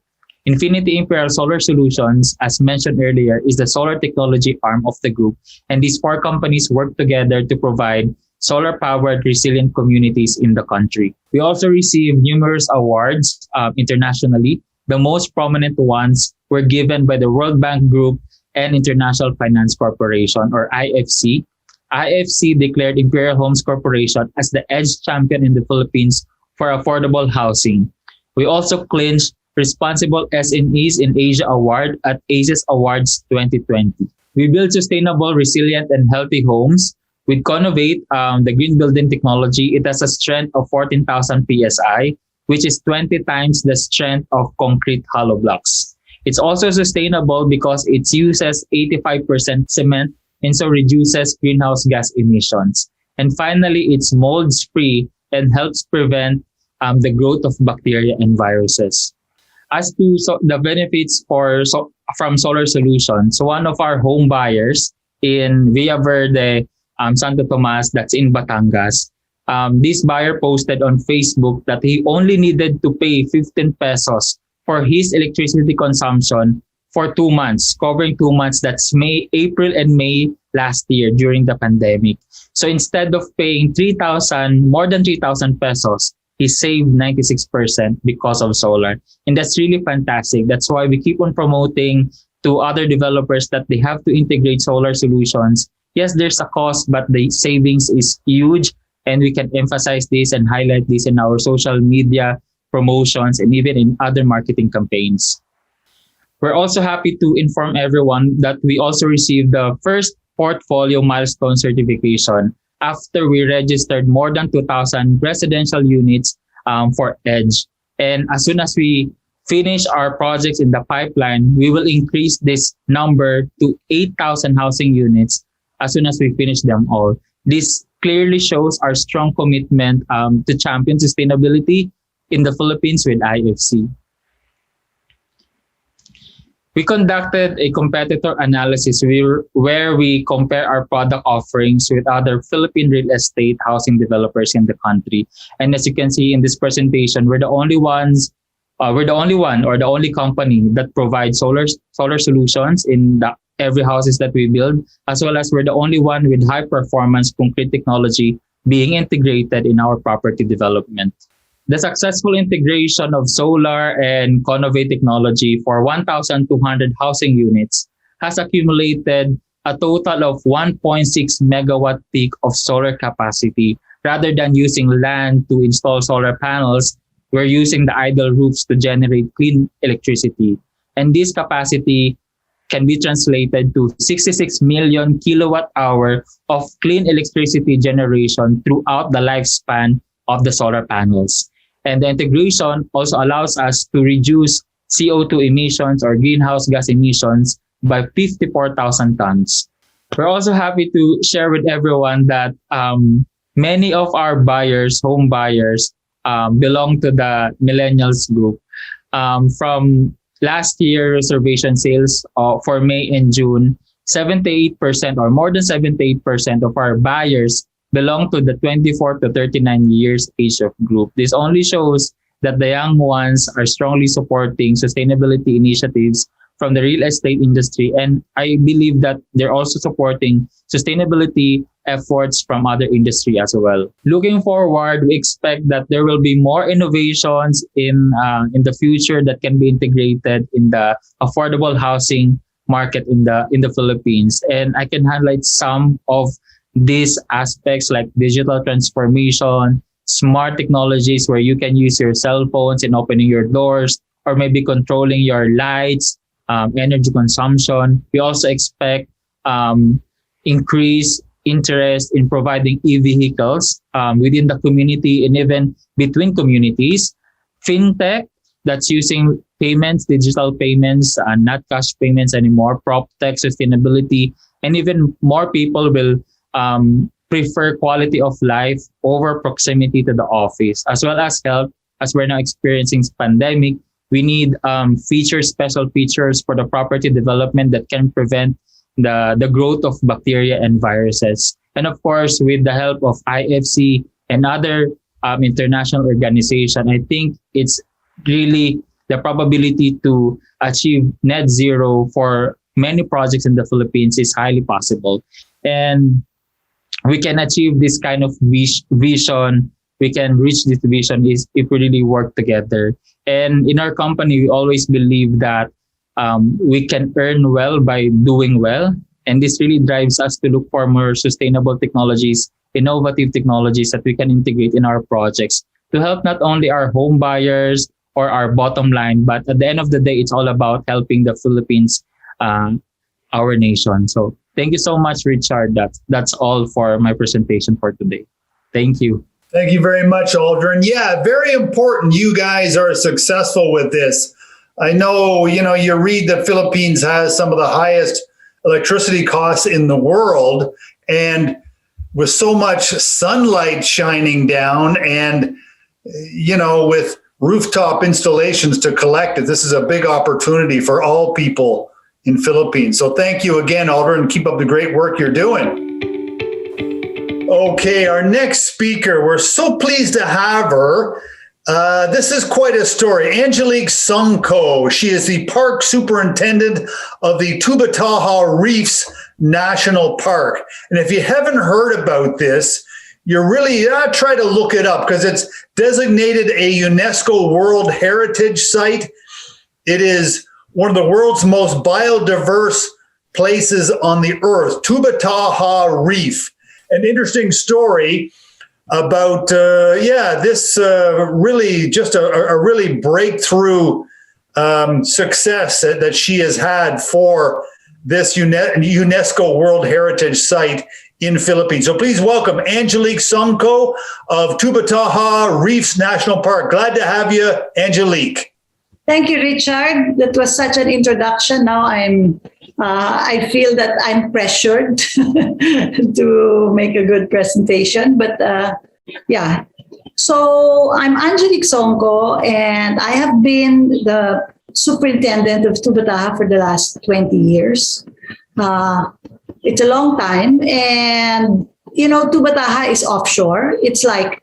Infinity Imperial Solar Solutions, as mentioned earlier, is the solar technology arm of the group, and these 4 companies work together to provide solar-powered resilient communities in the country. We also received numerous awards internationally. The most prominent ones were given by the World Bank Group and International Finance Corporation, or IFC. IFC declared Imperial Homes Corporation as the EDGE champion in the Philippines for affordable housing. We also clinched Responsible SMEs in Asia Award at ASIS Awards 2020. We build sustainable, resilient, and healthy homes. With Conovate, the green building technology, it has a strength of 14,000 PSI, which is 20 times the strength of concrete hollow blocks. It's also sustainable because it uses 85% cement and so reduces greenhouse gas emissions. And finally, it's molds-free and helps prevent the growth of bacteria and viruses. As to the benefits from solar solutions, so one of our home buyers in Villa Verde, Santo Tomas, that's in Batangas, this buyer posted on Facebook that he only needed to pay 15 pesos for his electricity consumption for 2 months, covering 2 months. That's April and May last year during the pandemic. So instead of paying more than 3,000 pesos, he saved 96% because of solar. And that's really fantastic. That's why we keep on promoting to other developers that they have to integrate solar solutions. Yes, there's a cost, but the savings is huge. And we can emphasize this and highlight this in our social media promotions and even in other marketing campaigns. We're also happy to inform everyone that we also received the first portfolio milestone certification after we registered more than 2,000 residential units for EDGE. And as soon as we finish our projects in the pipeline, we will increase this number to 8,000 housing units as soon as we finish them all. This clearly shows our strong commitment to champion sustainability in the Philippines with IFC. We conducted a competitor analysis where we compare our product offerings with other Philippine real estate housing developers in the country. And as you can see in this presentation, we're the only ones we're the only one or the only company that provides solar solutions in every houses that we build, as well as we're the only one with high performance concrete technology being integrated in our property development. The successful integration of solar and Conovate technology for 1,200 housing units has accumulated a total of 1.6 megawatt peak of solar capacity. Rather than using land to install solar panels, we're using the idle roofs to generate clean electricity. And this capacity can be translated to 66 million kilowatt hour of clean electricity generation throughout the lifespan of the solar panels. And the integration also allows us to reduce CO2 emissions or greenhouse gas emissions by 54,000 tons. We're also happy to share with everyone that many of our buyers, home buyers, belong to the millennials group. From last year reservation sales for May and June, 78% or more than 78% of our buyers belong to the 24 to 39 years age of group. This only shows that the young ones are strongly supporting sustainability initiatives from the real estate industry. And I believe that they're also supporting sustainability efforts from other industry as well. Looking forward, we expect that there will be more innovations in the future that can be integrated in the affordable housing market in the Philippines. And I can highlight some of these aspects like digital transformation, smart technologies where you can use your cell phones in opening your doors or maybe controlling your lights, energy consumption. We also expect increased interest in providing e-vehicles within the community and even between communities. Fintech, that's using payments, digital payments, not cash payments anymore, PropTech, sustainability, and even more people will prefer quality of life over proximity to the office, as well as health. As we're now experiencing pandemic, we need special features for the property development that can prevent the growth of bacteria and viruses. And of course, with the help of IFC and other international organizations, I think it's really the probability to achieve net zero for many projects in the Philippines is highly possible. And we can achieve this kind of vision. We can reach this vision if we really work together. And in our company, we always believe that we can earn well by doing well. And this really drives us to look for more sustainable technologies, innovative technologies that we can integrate in our projects to help not only our home buyers or our bottom line, but at the end of the day, it's all about helping the Philippines, our nation. So thank you so much, Richard. That's all for my presentation for today. Thank you. Thank you very much, Aldrin. Yeah, very important. You guys are successful with this. I know, you read the Philippines has some of the highest electricity costs in the world, and with so much sunlight shining down and, with rooftop installations to collect it, this is a big opportunity for all people in Philippines. So thank you again, Aldrin. Keep up the great work you're doing. Okay, our next speaker, we're so pleased to have her. This is quite a story. Angelique Songco. She is the park superintendent of the Tubataha Reefs National Park. And if you haven't heard about this, you're really try to look it up because it's designated a UNESCO World Heritage Site. It is one of the world's most biodiverse places on the earth, Tubataha Reef. An interesting story about, this really just a really breakthrough success that she has had for this UNESCO World Heritage Site in Philippines. So please welcome Angelique Songco of Tubataha Reefs National Park. Glad to have you, Angelique. Thank you, Richard. That was such an introduction. Now I feel that I'm pressured to make a good presentation. But so I'm Angelique Songco, and I have been the superintendent of Tubataha for the last 20 years. It's a long time. And, Tubataha is offshore. It's like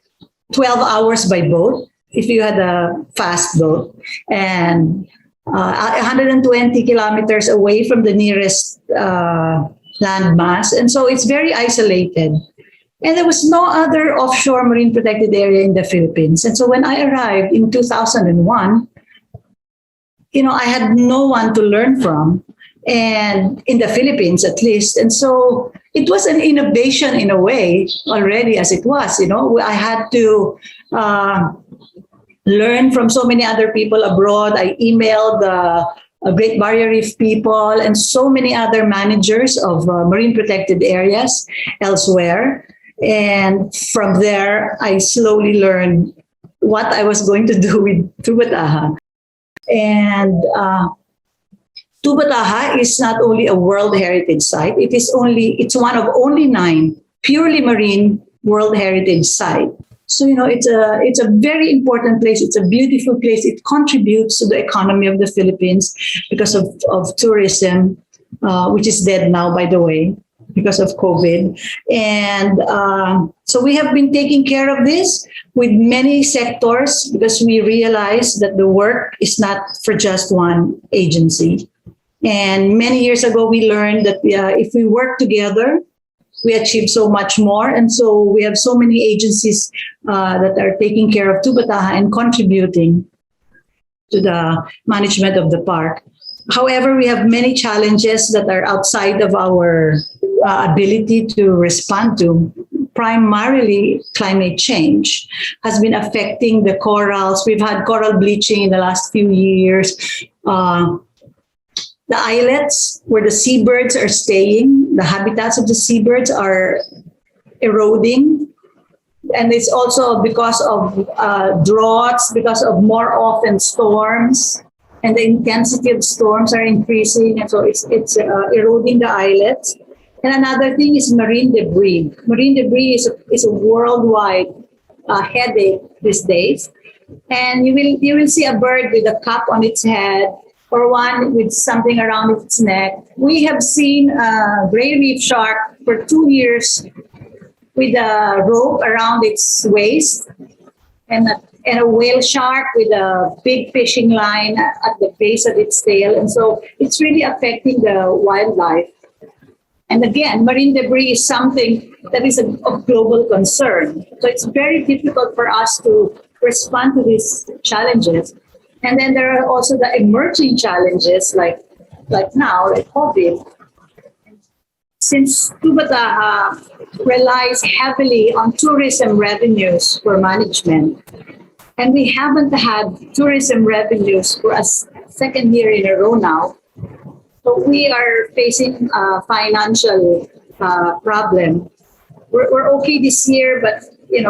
12 hours by boat. if you had a fast boat, and 120 kilometers away from the nearest landmass. And so it's very isolated. And there was no other offshore marine protected area in the Philippines. And so when I arrived in 2001, I had no one to learn from, and in the Philippines at least. And so it was an innovation in a way already as it was. I had to learn from so many other people abroad. I emailed the Great Barrier Reef people and so many other managers of marine protected areas elsewhere. And from there, I slowly learned what I was going to do with Tubataha. And Tubataha is not only a World Heritage Site, it's one of only 9 purely marine World Heritage Site. So, it's a very important place. It's a beautiful place. It contributes to the economy of the Philippines because of tourism, which is dead now, by the way, because of COVID. And so we have been taking care of this with many sectors because we realize that the work is not for just one agency. And many years ago, we learned that if we work together, we achieve so much more. And so we have so many agencies that are taking care of Tubataha and contributing to the management of the park. However, we have many challenges that are outside of our ability to respond to. Primarily, climate change has been affecting the corals. We've had coral bleaching in the last few years. The islets where the seabirds are staying, the habitats of the seabirds are eroding. And it's also because of droughts, because of more often storms, and the intensity of storms are increasing. And so it's eroding the islets. And another thing is marine debris. Marine debris is a worldwide headache these days. And you will see a bird with a cap on its head, or one with something around its neck. We have seen a gray reef shark for 2 years with a rope around its waist, and a whale shark with a big fishing line at the base of its tail. And so it's really affecting the wildlife. And again, marine debris is something that is of global concern. So it's very difficult for us to respond to these challenges. And then there are also the emerging challenges like now, like COVID. Since Tubataha relies heavily on tourism revenues for management, and we haven't had tourism revenues for a second year in a row now, so we are facing a financial problem. We're okay this year, but we're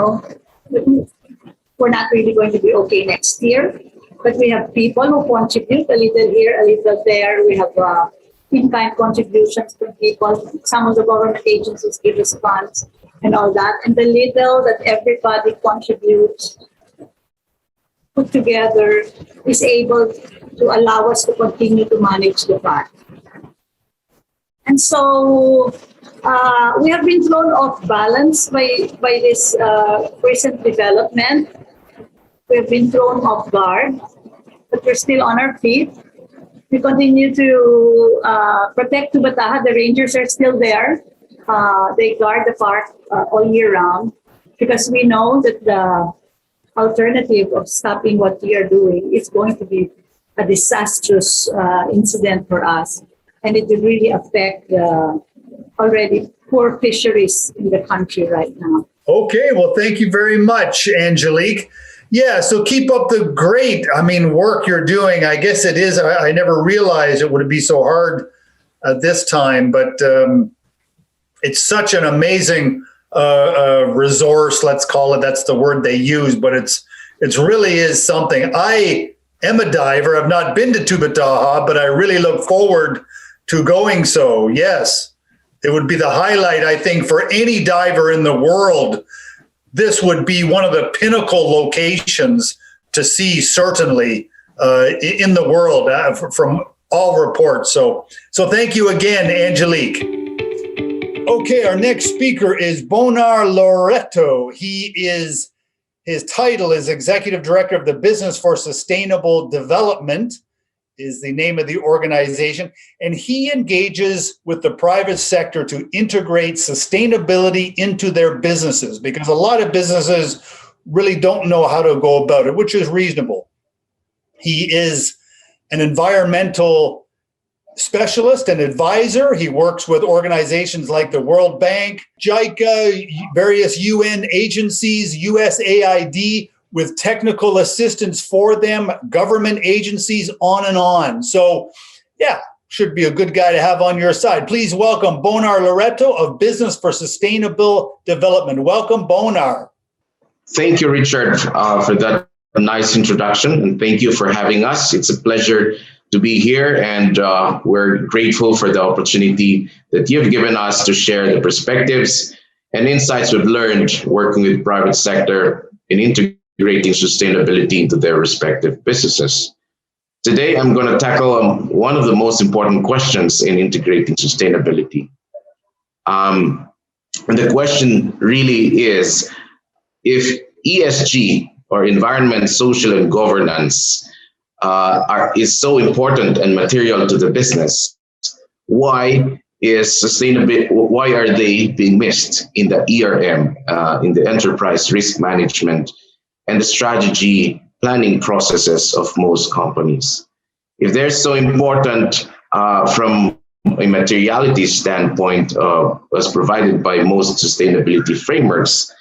not really going to be okay next year. But we have people who contribute a little here, a little there. We have in-kind contributions from people. Some of the government agencies give us funds and all that. And the little that everybody contributes, put together, is able to allow us to continue to manage the park. And so we have been thrown off balance by this recent development. We have been thrown off guard, but we're still on our feet. We continue to protect Tubataha. The rangers are still there. They guard the park all year round because we know that the alternative of stopping what we are doing is going to be a disastrous incident for us. And it will really affect the already poor fisheries in the country right now. Okay, well, thank you very much, Angelique. Yeah, so keep up the great, work you're doing. I guess it is. I never realized it would be so hard this time, but it's such an amazing resource, let's call it. That's the word they use, but it's really is something. I am a diver. I've not been to Tubataha, but I really look forward to going so. Yes, it would be the highlight, I think, for any diver in the world. This would be one of the pinnacle locations to see, certainly, in the world from all reports. So thank you again, Angelique. Okay, our next speaker is Bonar Loreto. He is His title is Executive Director of the Business for Sustainable Development, is the name of the organization. And he engages with the private sector to integrate sustainability into their businesses, because a lot of businesses really don't know how to go about it, which is reasonable. He is an environmental specialist and advisor. He works with organizations like the World Bank, JICA, various UN agencies, USAID, with technical assistance for them, government agencies, on and on. So, yeah, should be a good guy to have on your side. Please welcome Bonar Loreto of Business for Sustainable Development. Welcome, Bonar. Thank you, Richard, for that nice introduction, and thank you for having us. It's a pleasure to be here, and we're grateful for the opportunity that you've given us to share the perspectives and insights we've learned working with private sector in integrating sustainability into their respective businesses. Today, I'm going to tackle one of the most important questions in integrating sustainability. And the question really is, if ESG, or environment, social, and governance, is so important and material to the business, why are they being missed in the ERM, in the enterprise risk management and the strategy planning processes of most companies? If they're so important from a materiality standpoint, as provided by most sustainability frameworks,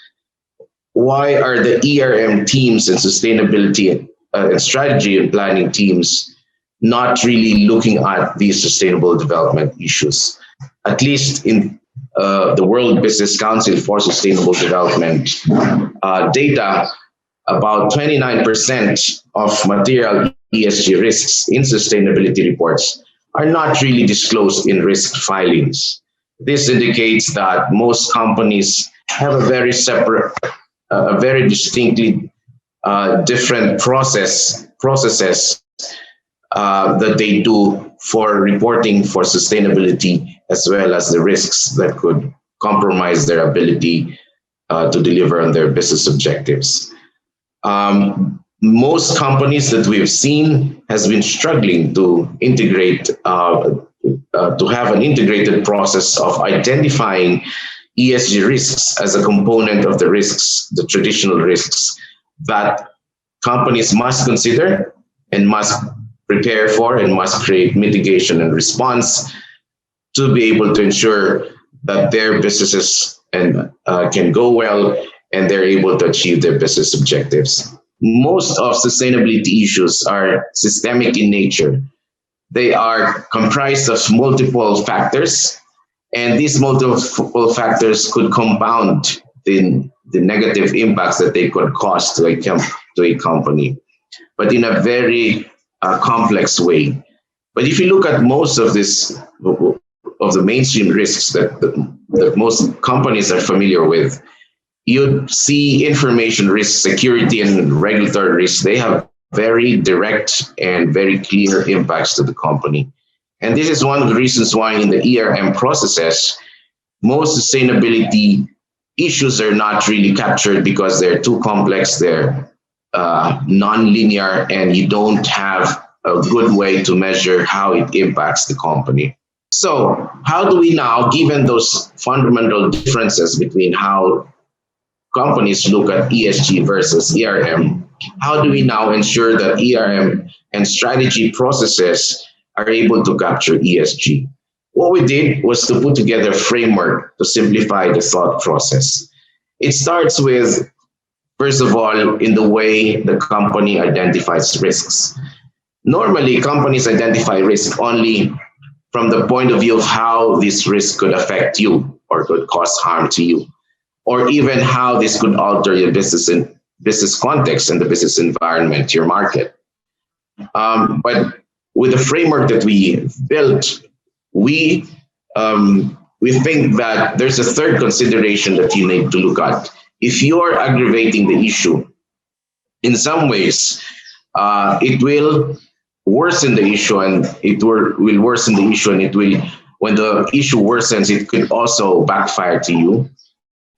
why are the ERM teams and sustainability and strategy and planning teams not really looking at these sustainable development issues? At least in the World Business Council for Sustainable Development data, about 29% of material ESG risks in sustainability reports are not really disclosed in risk filings. This indicates that most companies have a very separate, a very distinctly different processes that they do for reporting for sustainability, as well as the risks that could compromise their ability to deliver on their business objectives. Most companies that we've seen has been struggling to integrate, to have an integrated process of identifying ESG risks as a component of the risks, the traditional risks that companies must consider and must prepare for and must create mitigation and response to be able to ensure that their businesses can go well and they're able to achieve their business objectives. Most of sustainability issues are systemic in nature. They are comprised of multiple factors, and these multiple factors could compound the negative impacts that they could cause to a company, but in a very complex way. But if you look at most of the mainstream risks that most companies are familiar with, you'd see information risk, security, and regulatory risks. They have very direct and very clear impacts to the company. And this is one of the reasons why in the ERM processes, most sustainability issues are not really captured, because they're too complex, they're non-linear, and you don't have a good way to measure how it impacts the company. So how do we now, given those fundamental differences between how companies look at ESG versus ERM, how do we now ensure that ERM and strategy processes are able to capture ESG? What we did was to put together a framework to simplify the thought process. It starts with, first of all, in the way the company identifies risks. Normally, companies identify risk only from the point of view of how this risk could affect you or could cause harm to you, or even how this could alter your business context and the business environment, your market. But with the framework that we built, we think that there's a third consideration that you need to look at. If you're aggravating the issue, in some ways, it will worsen the issue, and it will worsen the issue, and it will, when the issue worsens, it could also backfire to you.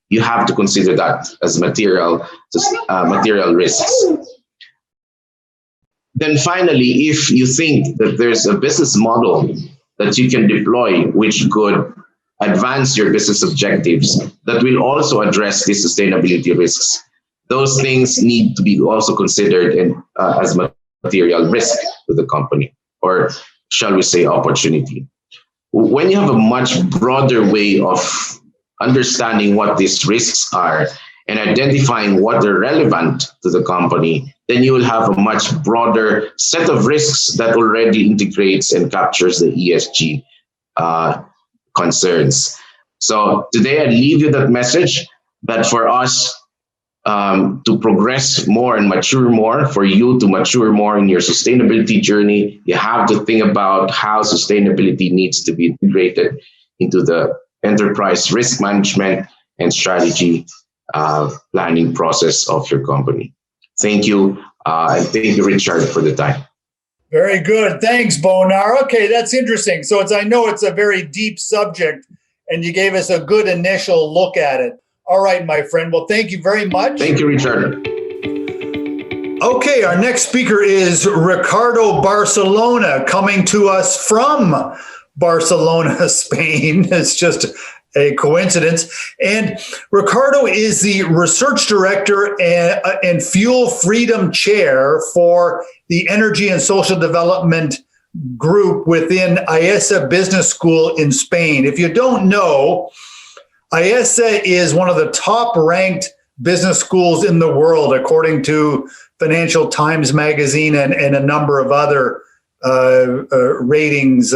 you have to consider that as material risks. Then finally, if you think that there's a business model that you can deploy which could advance your business objectives that will also address these sustainability risks, those things need to be also considered as material risk to the company, or shall we say opportunity. When you have a much broader way of understanding what these risks are and identifying what are relevant to the company, then you will have a much broader set of risks that already integrates and captures the ESG concerns. So today I leave you that message that for us to progress more and mature more, for you to mature more in your sustainability journey, you have to think about how sustainability needs to be integrated into the enterprise risk management and strategy planning process of your company. Thank you. And thank you, Richard, for the time. Very good. Thanks, Bonar. Okay, that's interesting. So I know it's a very deep subject, and you gave us a good initial look at it. All right, my friend. Well, thank you very much. Thank you, Richard. Okay, our next speaker is Ricardo Barcelona, coming to us from Barcelona, Spain. It's just a coincidence. And Ricardo is the research director and fuel freedom chair for the Energy and Social Development Group within IESA Business School in Spain. If you don't know, IESA is one of the top ranked business schools in the world, according to Financial Times Magazine and a number of other ratings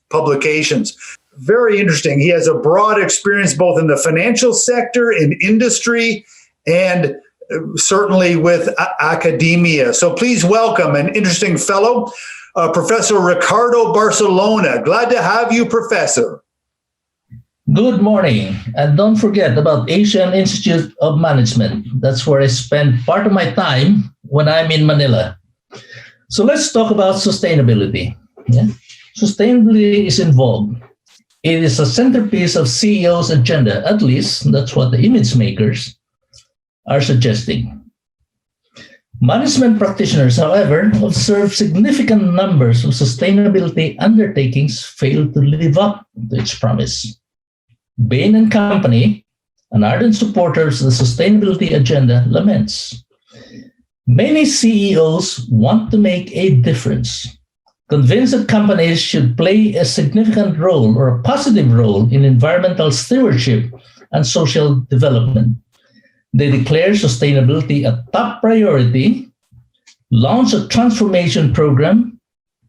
publications. Very interesting. He has a broad experience both in the financial sector, in industry, and certainly with academia. So please welcome an interesting fellow, Professor Ricardo Barcelona. Glad to have you, Professor. Good morning. And don't forget about Asian Institute of Management. That's where I spend part of my time when I'm in Manila. So let's talk about sustainability. Yeah? Sustainability is involved. It is a centerpiece of CEO's agenda. At least that's what the image makers are suggesting. Management practitioners, however, observe significant numbers of sustainability undertakings fail to live up to its promise. Bain & Company, an ardent supporter of the sustainability agenda, laments. Many CEOs want to make a difference, convinced that companies should play a significant role or a positive role in environmental stewardship and social development. They declare sustainability a top priority, launch a transformation program,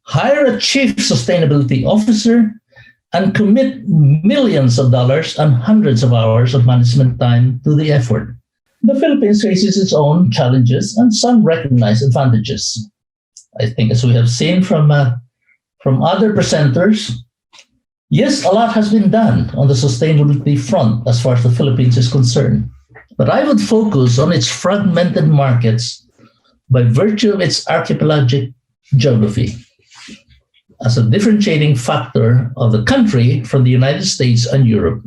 hire a chief sustainability officer, and commit millions of dollars and hundreds of hours of management time to the effort. The Philippines faces its own challenges and some recognized advantages. I think, as we have seen from other presenters, yes, a lot has been done on the sustainability front as far as the Philippines is concerned. But I would focus on its fragmented markets by virtue of its archipelagic geography as a differentiating factor of the country from the United States and Europe.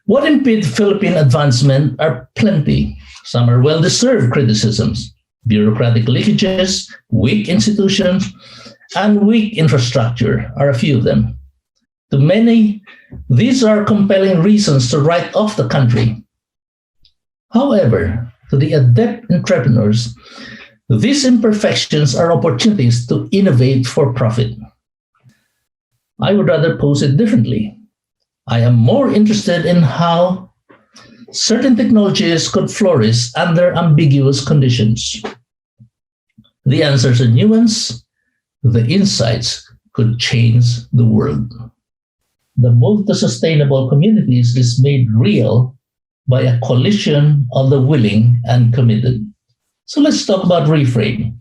What impedes Philippine advancement are plenty. Some are well-deserved criticisms: bureaucratic leakages, weak institutions, and weak infrastructure are a few of them. To many, these are compelling reasons to write off the country. However, to the adept entrepreneurs, these imperfections are opportunities to innovate for profit. I would rather pose it differently. I am more interested in how certain technologies could flourish under ambiguous conditions. The answers are nuanced. The insights could change the world. The move to sustainable communities is made real by a coalition of the willing and committed. So let's talk about reframe.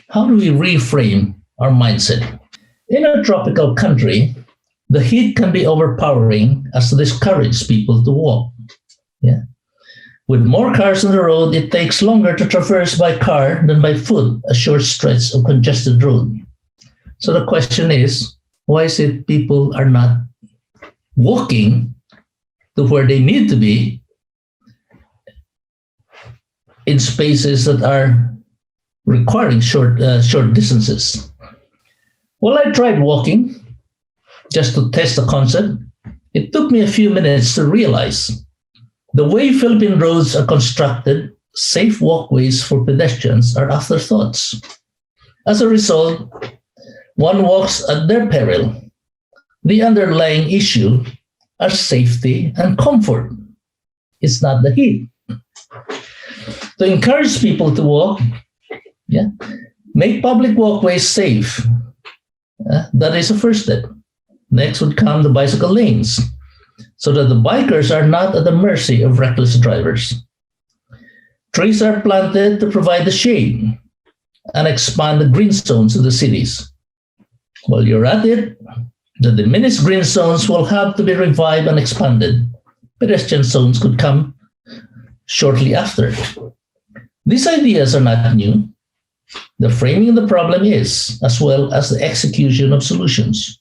How do we reframe our mindset? In a tropical country, the heat can be overpowering as to discourage people to walk. Yeah. With more cars on the road, it takes longer to traverse by car than by foot a short stretch of congested road. So the question is, why is it people are not walking to where they need to be in spaces that are requiring short distances. Well, I tried walking just to test the concept. It took me a few minutes to realize the way Philippine roads are constructed, safe walkways for pedestrians are afterthoughts. As a result, one walks at their peril. The underlying issue are safety and comfort. It's not the heat. To encourage people to walk, make public walkways safe. That is the first step. Next would come the bicycle lanes, so that the bikers are not at the mercy of reckless drivers. Trees are planted to provide the shade and expand the green zones of the cities. While you're at it, the diminished green zones will have to be revived and expanded. Pedestrian zones could come shortly after. These ideas are not new. The framing of the problem is, as well as the execution of solutions.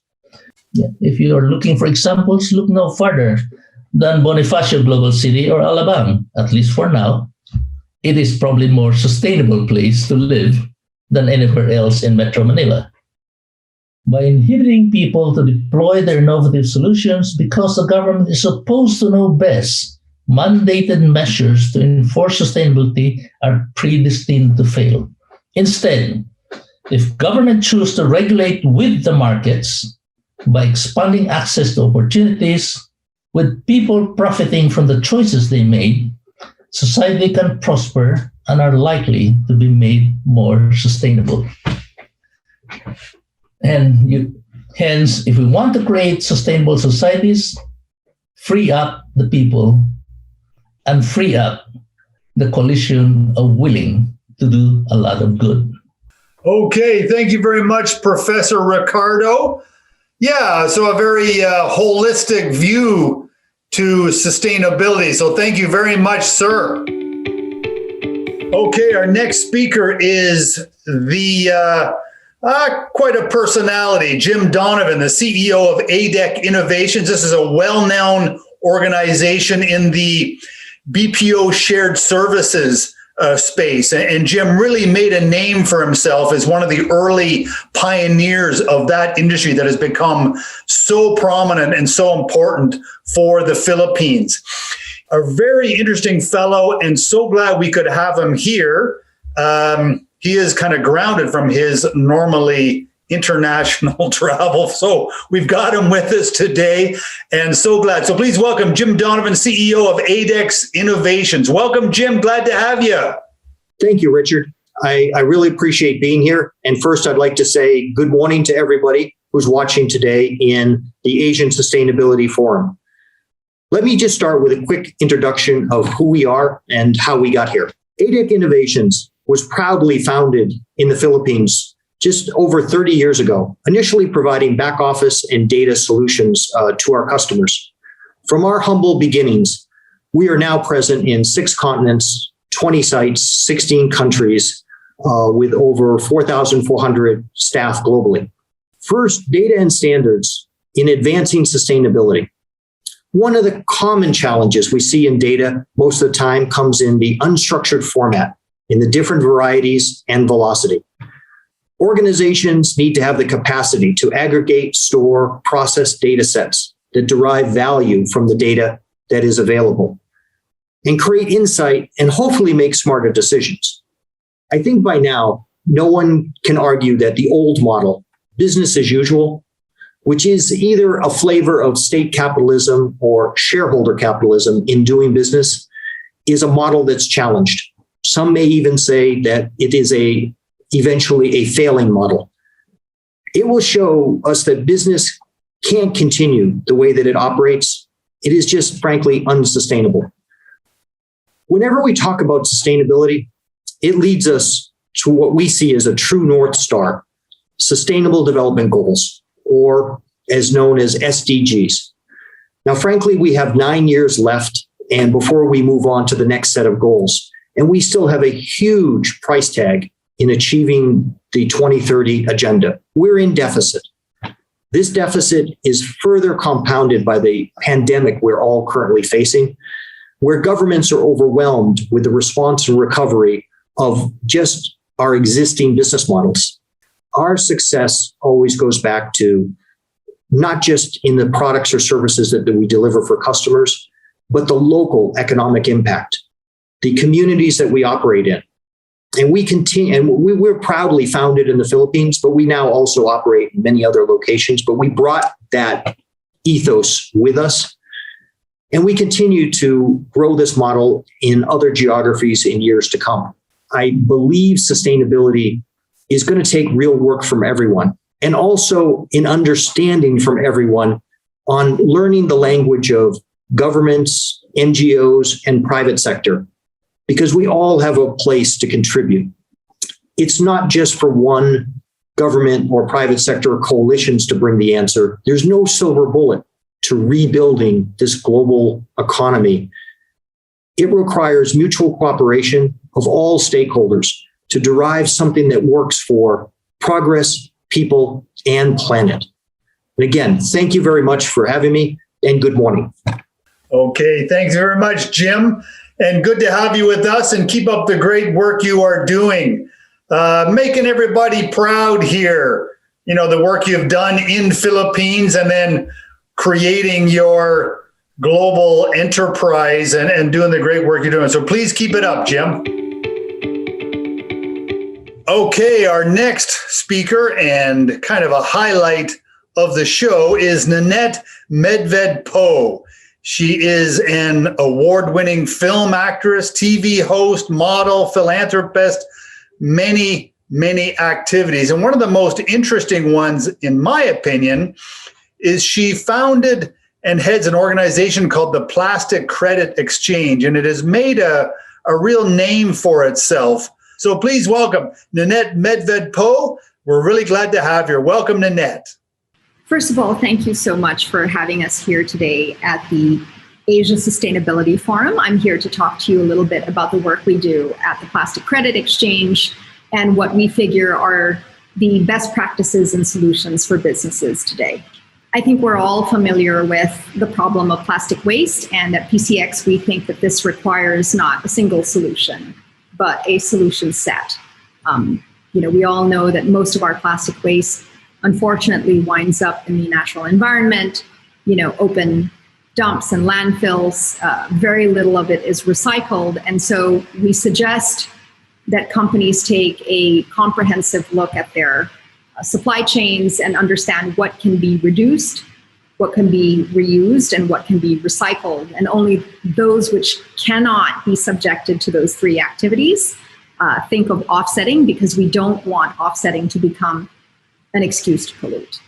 If you are looking for examples, look no further than Bonifacio Global City or Alabang. At least for now, it is probably a more sustainable place to live than anywhere else in Metro Manila. By inhibiting people to deploy their innovative solutions because the government is supposed to know best, mandated measures to enforce sustainability are predestined to fail. Instead, if government choose to regulate with the markets by expanding access to opportunities, with people profiting from the choices they made, society can prosper and are likely to be made more sustainable. And hence, if we want to create sustainable societies, free up the people and free up the coalition of willing to do a lot of good. Okay, thank you very much, Professor Ricardo. Yeah, so a very holistic view to sustainability. So thank you very much, sir. Okay, our next speaker is the quite a personality, Jim Donovan, the CEO of ADEC Innovations. This is a well-known organization in the BPO shared services space. And Jim really made a name for himself as one of the early pioneers of that industry that has become so prominent and so important for the Philippines. A very interesting fellow, and so glad we could have him here. He is kind of grounded from his normally international travel. So we've got him with us today and so glad. So please welcome Jim Donovan, CEO of ADEC Innovations. Welcome, Jim. Glad to have you. Thank you, Richard. I really appreciate being here. And first, I'd like to say good morning to everybody who's watching today in the Asian Sustainability Forum. Let me just start with a quick introduction of who we are and how we got here. ADEC Innovations was proudly founded in the Philippines just over 30 years ago, initially providing back office and data solutions to our customers. From our humble beginnings, we are now present in 6 continents, 20 sites, 16 countries, with over 4,400 staff globally. First, data and standards in advancing sustainability. One of the common challenges we see in data most of the time comes in the unstructured format, in the different varieties and velocity. Organizations need to have the capacity to aggregate, store, process data sets that derive value from the data that is available and create insight and hopefully make smarter decisions. I think by now, no one can argue that the old model, business as usual, which is either a flavor of state capitalism or shareholder capitalism in doing business, is a model that's challenged. Some may even say that it is eventually a failing model. It will show us that business can't continue the way that it operates. It is just frankly unsustainable. Whenever we talk about sustainability, it leads us to what we see as a true North Star, Sustainable Development Goals, or as known as SDGs. Now, frankly, we have 9 years left, and before we move on to the next set of goals, and we still have a huge price tag in achieving the 2030 agenda. We're in deficit. This deficit is further compounded by the pandemic we're all currently facing. where governments are overwhelmed with the response and recovery of just our existing business models. Our success always goes back to not just in the products or services that we deliver for customers, but the local economic impact, the communities that we operate in. And we continue, and we're proudly founded in the Philippines, but we now also operate in many other locations. But we brought that ethos with us. And we continue to grow this model in other geographies in years to come. I believe sustainability is going to take real work from everyone, and also in understanding from everyone on learning the language of governments, NGOs, and private sector, because we all have a place to contribute. It's not just for one government or private sector coalitions to bring the answer. There's no silver bullet to rebuilding this global economy. It requires mutual cooperation of all stakeholders to derive something that works for progress, people, and planet. And again, thank you very much for having me, and good morning. Okay, thanks very much, Jim. And good to have you with us, and keep up the great work you are doing. Making everybody proud here. You know, the work you've done in Philippines, and then creating your global enterprise and doing the great work you're doing. So please keep it up, Jim. Okay, our next speaker and kind of a highlight of the show is Nanette Medved-Poe. She is an award-winning film actress, TV host, model, philanthropist, many, many activities. And one of the most interesting ones, in my opinion, is she founded and heads an organization called the Plastic Credit Exchange, and it has made a real name for itself. So please welcome Nanette Medved-Poe. We're really glad to have you. Welcome, Nanette. First of all, thank you so much for having us here today at the Asia Sustainability Forum. I'm here to talk to you a little bit about the work we do at the Plastic Credit Exchange and what we figure are the best practices and solutions for businesses today. I think we're all familiar with the problem of plastic waste, and at PCX we think that this requires not a single solution, but a solution set. We all know that most of our plastic waste unfortunately winds up in the natural environment, open dumps and landfills. Very little of it is recycled. And so we suggest that companies take a comprehensive look at their supply chains and understand what can be reduced, what can be reused, and what can be recycled. And only those which cannot be subjected to those three activities, think of offsetting, because we don't want offsetting to become an excuse to pollute.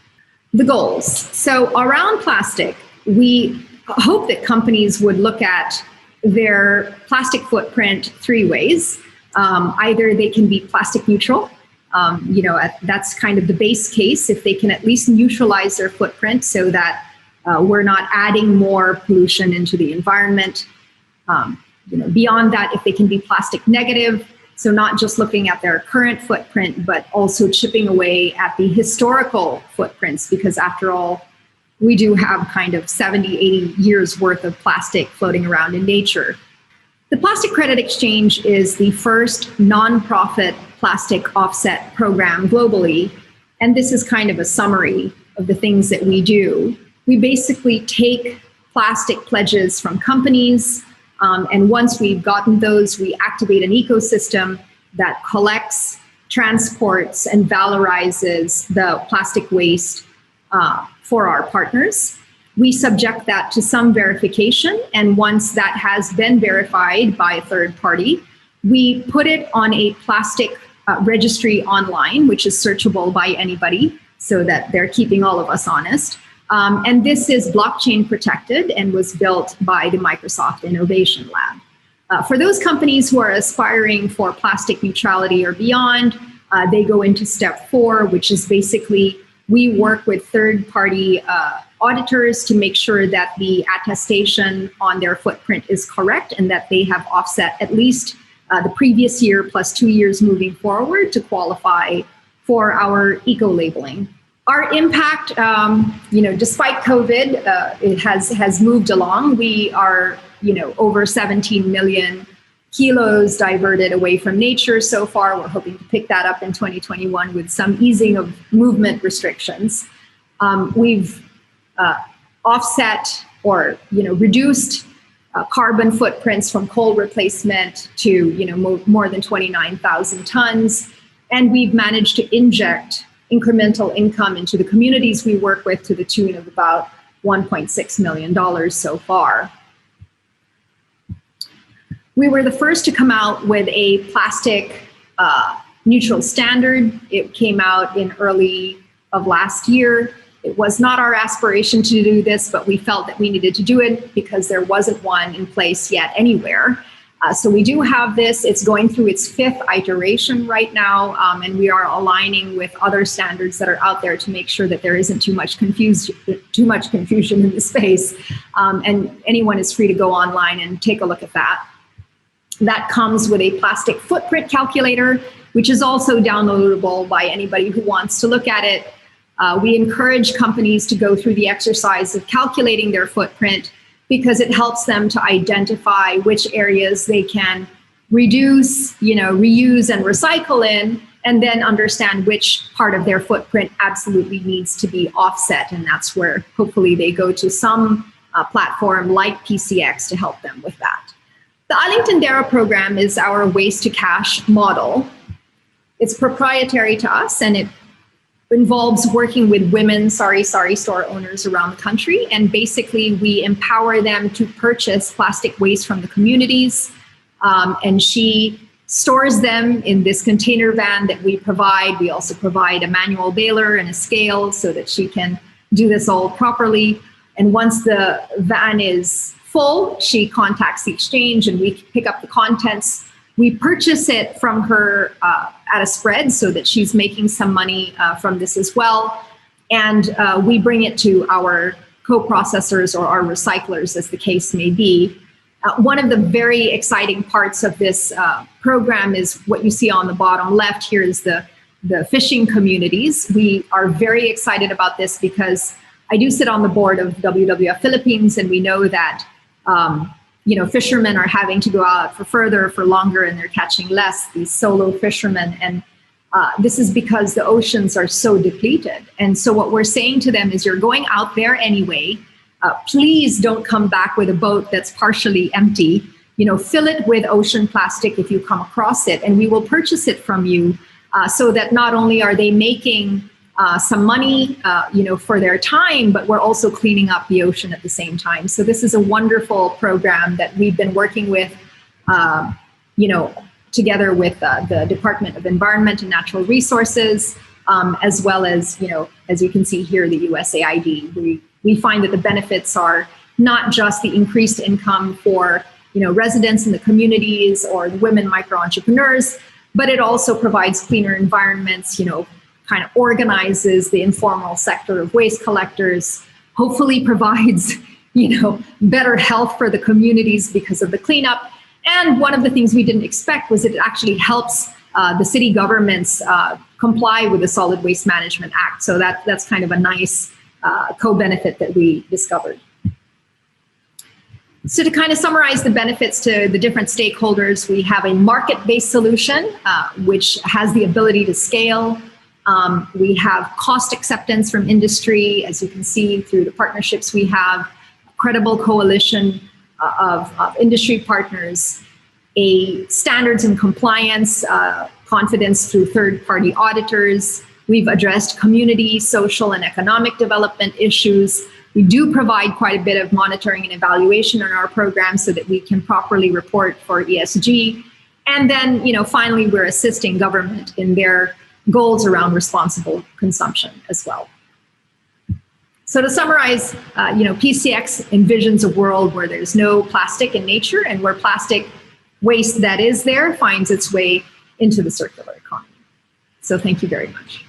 The goals. So around plastic, we hope that companies would look at their plastic footprint three ways. Either they can be plastic neutral. That's kind of the base case, if they can at least neutralize their footprint so that we're not adding more pollution into the environment. Beyond that, if they can be plastic negative, so not just looking at their current footprint, but also chipping away at the historical footprints, because after all, we do have kind of 70, 80 years worth of plastic floating around in nature. The Plastic Credit Exchange is the first nonprofit plastic offset program globally. And this is kind of a summary of the things that we do. We basically take plastic pledges from companies, and once we've gotten those, we activate an ecosystem that collects, transports, and valorizes the plastic waste for our partners. We subject that to some verification, and once that has been verified by a third party, we put it on a plastic registry online, which is searchable by anybody, so that they're keeping all of us honest. And this is blockchain protected and was built by the Microsoft Innovation Lab. For those companies who are aspiring for plastic neutrality or beyond, they go into step 4, which is basically we work with third-party auditors to make sure that the attestation on their footprint is correct and that they have offset at least the previous year plus 2 years moving forward to qualify for our eco-labeling. Our impact, despite COVID, it has moved along. We are, over 17 million kilos diverted away from nature so far. We're hoping to pick that up in 2021 with some easing of movement restrictions. We've offset or reduced carbon footprints from coal replacement to more than 29,000 tons, and we've managed to inject incremental income into the communities we work with to the tune of about $1.6 million so far. We were the first to come out with a plastic neutral standard. It came out in early of last year. It was not our aspiration to do this, but we felt that we needed to do it because there wasn't one in place yet anywhere. So we do have this. It's going through its 5th iteration right now, and we are aligning with other standards that are out there to make sure that there isn't too much confusion in the space. And anyone is free to go online and take a look at that. That comes with a plastic footprint calculator, which is also downloadable by anybody who wants to look at it. We encourage companies to go through the exercise of calculating their footprint because it helps them to identify which areas they can reduce, reuse and recycle in, and then understand which part of their footprint absolutely needs to be offset. And that's where hopefully they go to some platform like PCX to help them with that. The Alington Dera program is our waste to cash model. It's proprietary to us, and it involves working with women sari store owners around the country. And basically, we empower them to purchase plastic waste from the communities. And she stores them in this container van that we provide. We also provide a manual baler and a scale so that she can do this all properly. And once the van is full, she contacts the exchange and we pick up the contents. We purchase it from her at a spread so that she's making some money from this as well. And we bring it to our co-processors or our recyclers, as the case may be. One of the very exciting parts of this program is what you see on the bottom left. Here is the fishing communities. We are very excited about this because I do sit on the board of WWF Philippines, and we know that fishermen are having to go out for longer, and they're catching less, these solo fishermen. And this is because the oceans are so depleted. And so what we're saying to them is, you're going out there anyway. Please don't come back with a boat that's partially empty. Fill it with ocean plastic if you come across it, and we will purchase it from you so that not only are they making some money, for their time, but we're also cleaning up the ocean at the same time. So this is a wonderful program that we've been working with, together with the Department of Environment and Natural Resources, as well as, as you can see here, the USAID. We find that the benefits are not just the increased income for, residents in the communities or the women micro-entrepreneurs, but it also provides cleaner environments, kind of organizes the informal sector of waste collectors, hopefully provides, better health for the communities because of the cleanup. And one of the things we didn't expect was it actually helps the city governments comply with the Solid Waste Management Act. So that's kind of a nice co-benefit that we discovered. So to kind of summarize the benefits to the different stakeholders, we have a market-based solution, which has the ability to scale. We have cost acceptance from industry, as you can see through the partnerships we have, a credible coalition of industry partners, a standards and compliance, confidence through third-party auditors. We've addressed community, social, and economic development issues. We do provide quite a bit of monitoring and evaluation in our program so that we can properly report for ESG. And then, finally, we're assisting government in their goals around responsible consumption as well. So to summarize, PCX envisions a world where there's no plastic in nature and where plastic waste that is there finds its way into the circular economy. So thank you very much.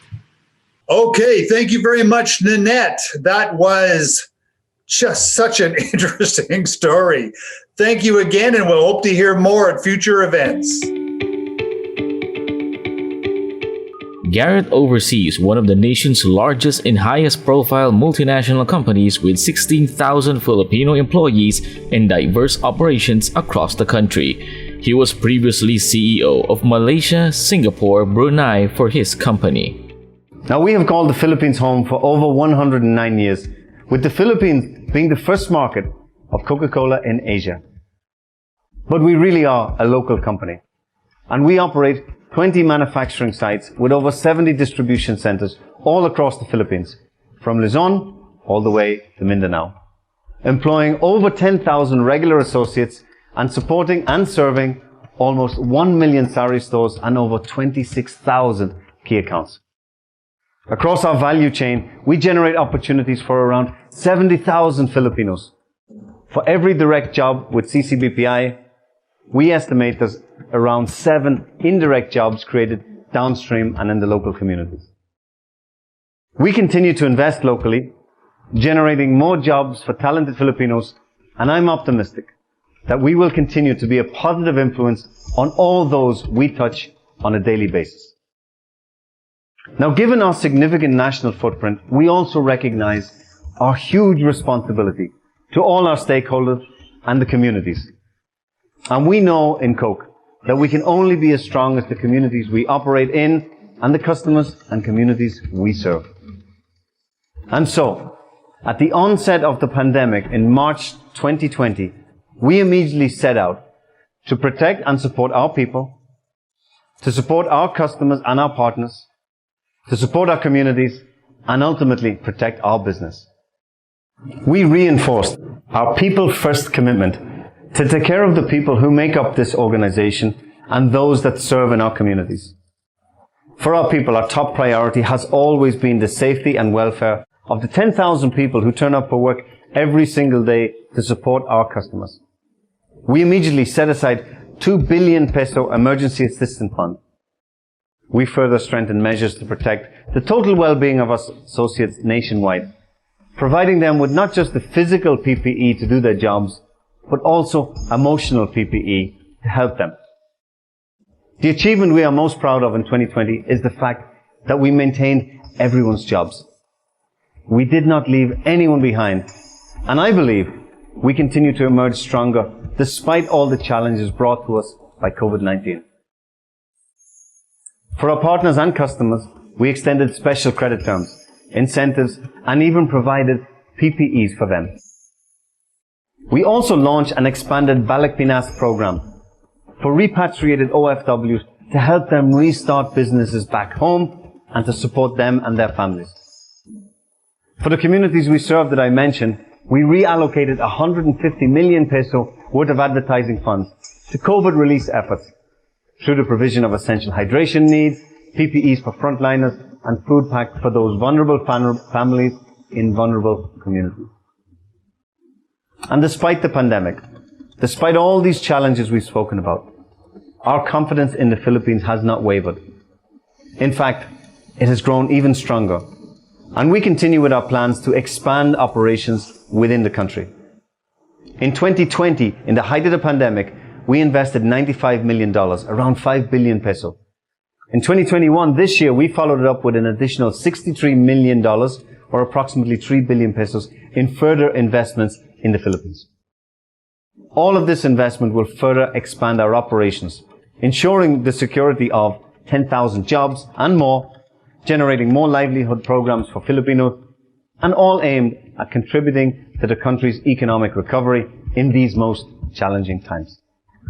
Okay, thank you very much, Nanette. That was just such an interesting story. Thank you again, and we'll hope to hear more at future events. Garrett oversees one of the nation's largest and highest profile multinational companies with 16,000 Filipino employees and diverse operations across the country. He was previously CEO of Malaysia, Singapore, Brunei for his company. Now, we have called the Philippines home for over 109 years, with the Philippines being the first market of Coca-Cola in Asia. But we really are a local company, and we operate 20 manufacturing sites with over 70 distribution centers all across the Philippines, from Luzon all the way to Mindanao, employing over 10,000 regular associates and supporting and serving almost 1 million sari stores and over 26,000 key accounts. Across our value chain, we generate opportunities for around 70,000 Filipinos. For every direct job with CCBPI, we estimate there's around 7 indirect jobs created downstream and in the local communities. We continue to invest locally, generating more jobs for talented Filipinos, and I'm optimistic that we will continue to be a positive influence on all those we touch on a daily basis. Now, given our significant national footprint, we also recognize our huge responsibility to all our stakeholders and the communities. And we know in Coke that we can only be as strong as the communities we operate in and the customers and communities we serve. And so, at the onset of the pandemic in March 2020, we immediately set out to protect and support our people, to support our customers and our partners, to support our communities, and ultimately protect our business. We reinforced our people-first commitment to take care of the people who make up this organization and those that serve in our communities. For our people, our top priority has always been the safety and welfare of the 10,000 people who turn up for work every single day to support our customers. We immediately set aside 2 billion peso emergency assistance fund. We further strengthened measures to protect the total well-being of our associates nationwide, providing them with not just the physical PPE to do their jobs, but also emotional PPE to help them. The achievement we are most proud of in 2020 is the fact that we maintained everyone's jobs. We did not leave anyone behind, and I believe we continue to emerge stronger despite all the challenges brought to us by COVID-19. For our partners and customers, we extended special credit terms, incentives, and even provided PPEs for them. We also launched an expanded Balik Pinas program for repatriated OFWs to help them restart businesses back home and to support them and their families. For the communities we serve that I mentioned, we reallocated 150 million peso worth of advertising funds to COVID release efforts through the provision of essential hydration needs, PPEs for frontliners, and food packs for those vulnerable families in vulnerable communities. And despite the pandemic, despite all these challenges we've spoken about, our confidence in the Philippines has not wavered. In fact, it has grown even stronger. And we continue with our plans to expand operations within the country. In 2020, in the height of the pandemic, we invested $95 million, around 5 billion peso. In 2021, this year, we followed it up with an additional $63 million, or approximately 3 billion pesos, in further investments in the Philippines. All of this investment will further expand our operations, ensuring the security of 10,000 jobs and more, generating more livelihood programs for Filipinos, and all aimed at contributing to the country's economic recovery in these most challenging times.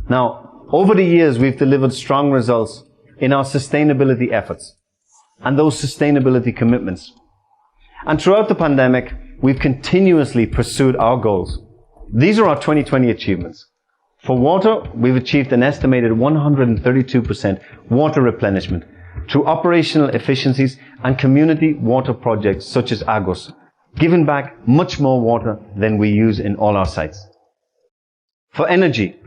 Now, over the years, we've delivered strong results in our sustainability efforts and those sustainability commitments. And throughout the pandemic, we've continuously pursued our goals. These are our 2020 achievements. For water, we've achieved an estimated 132% water replenishment through operational efficiencies and community water projects such as Agos, giving back much more water than we use in all our sites. For energy,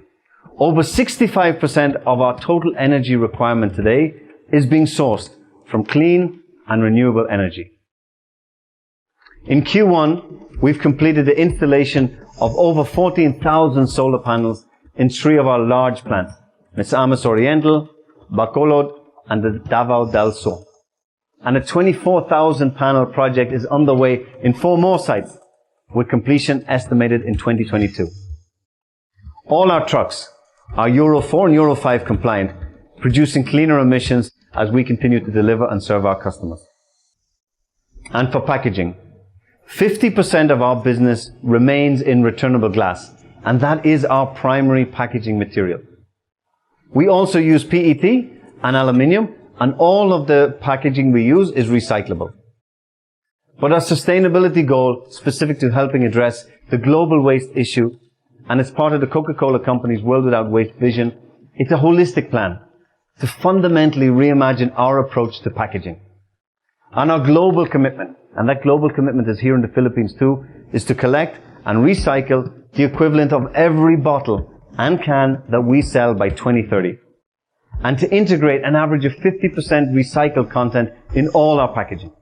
over 65% of our total energy requirement today is being sourced from clean and renewable energy. In Q1, we've completed the installation of over 14,000 solar panels in 3 of our large plants, Misamis Oriental, Bacolod, and the Davao del Sur. and a 24,000 panel project is underway in 4 more sites, with completion estimated in 2022. All our trucks are Euro 4 and Euro 5 compliant, producing cleaner emissions as we continue to deliver and serve our customers. And for packaging, 50% of our business remains in returnable glass, and that is our primary packaging material. We also use PET and aluminium, and all of the packaging we use is recyclable. But our sustainability goal, specific to helping address the global waste issue, and it's part of the Coca-Cola Company's World Without Waste vision, it's a holistic plan to fundamentally reimagine our approach to packaging. And our global commitment, and that global commitment is here in the Philippines too, is to collect and recycle the equivalent of every bottle and can that we sell by 2030. And to integrate an average of 50% recycled content in all our packaging.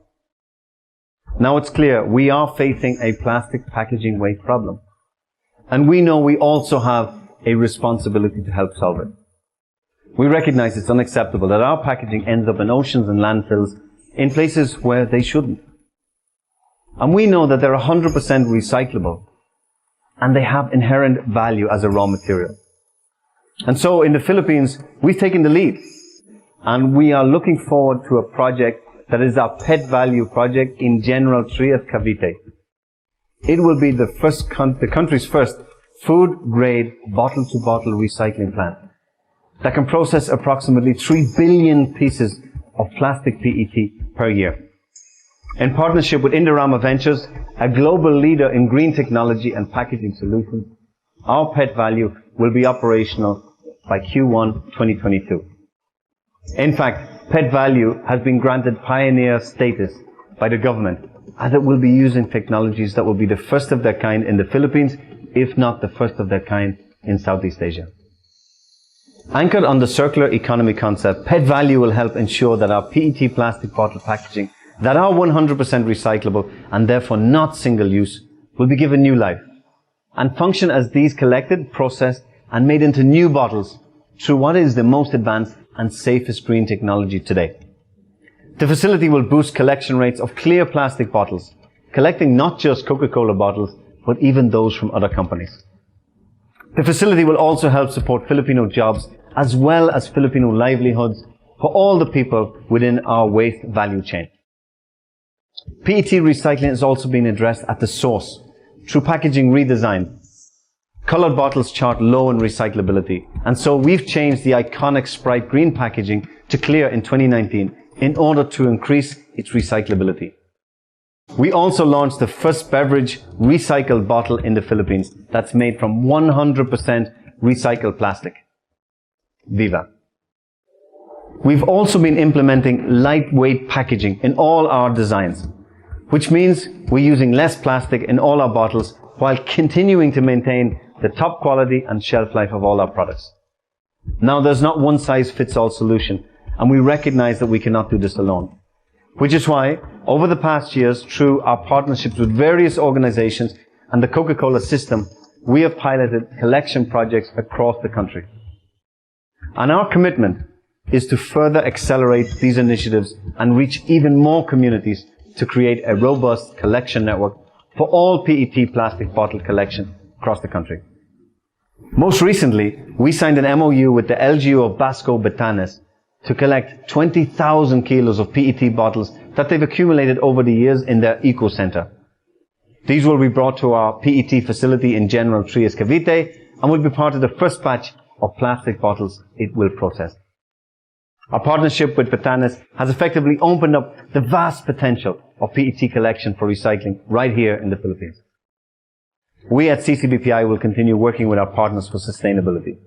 Now it's clear we are facing a plastic packaging waste problem. And we know we also have a responsibility to help solve it. We recognize it's unacceptable that our packaging ends up in oceans and landfills in places where they shouldn't. And we know that they're 100% recyclable and they have inherent value as a raw material. And so in the Philippines, we've taken the lead and we are looking forward to a project that is our pet value project in General Trias, Cavite. It will be the country's first food-grade bottle-to-bottle recycling plant that can process approximately 3 billion pieces of plastic PET per year. In partnership with Indorama Ventures, a global leader in green technology and packaging solutions, our pet value will be operational by Q1 2022. In fact, pet value has been granted pioneer status by the government, as it will be using technologies that will be the first of their kind in the Philippines, if not the first of their kind in Southeast Asia. Anchored on the circular economy concept, pet value will help ensure that our PET plastic bottle packaging that are 100% recyclable and therefore not single-use will be given new life and function as these collected, processed and made into new bottles through what is the most advanced and safest green technology today. The facility will boost collection rates of clear plastic bottles, collecting not just Coca-Cola bottles, but even those from other companies. The facility will also help support Filipino jobs as well as Filipino livelihoods for all the people within our waste value chain. PET recycling is also being addressed at the source through packaging redesign. Colored bottles chart low in recyclability, and so we've changed the iconic Sprite green packaging to clear in 2019 in order to increase its recyclability. We also launched the first beverage recycled bottle in the Philippines that's made from 100% recycled plastic. Viva. We've also been implementing lightweight packaging in all our designs, which means we're using less plastic in all our bottles while continuing to maintain the top quality and shelf life of all our products. Now, there's not one size fits all solution, and we recognize that we cannot do this alone. Which is why, over the past years, through our partnerships with various organizations and the Coca-Cola system, we have piloted collection projects across the country. And our commitment is to further accelerate these initiatives and reach even more communities to create a robust collection network for all PET plastic bottle collection across the country. Most recently, we signed an MOU with the LGU of Basco Batanes to collect 20,000 kilos of PET bottles that they've accumulated over the years in their eco center. These will be brought to our PET facility in General Trias, Cavite, and will be part of the first batch of plastic bottles it will process. Our partnership with Batanes has effectively opened up the vast potential of PET collection for recycling right here in the Philippines. We at CCBPI will continue working with our partners for sustainability.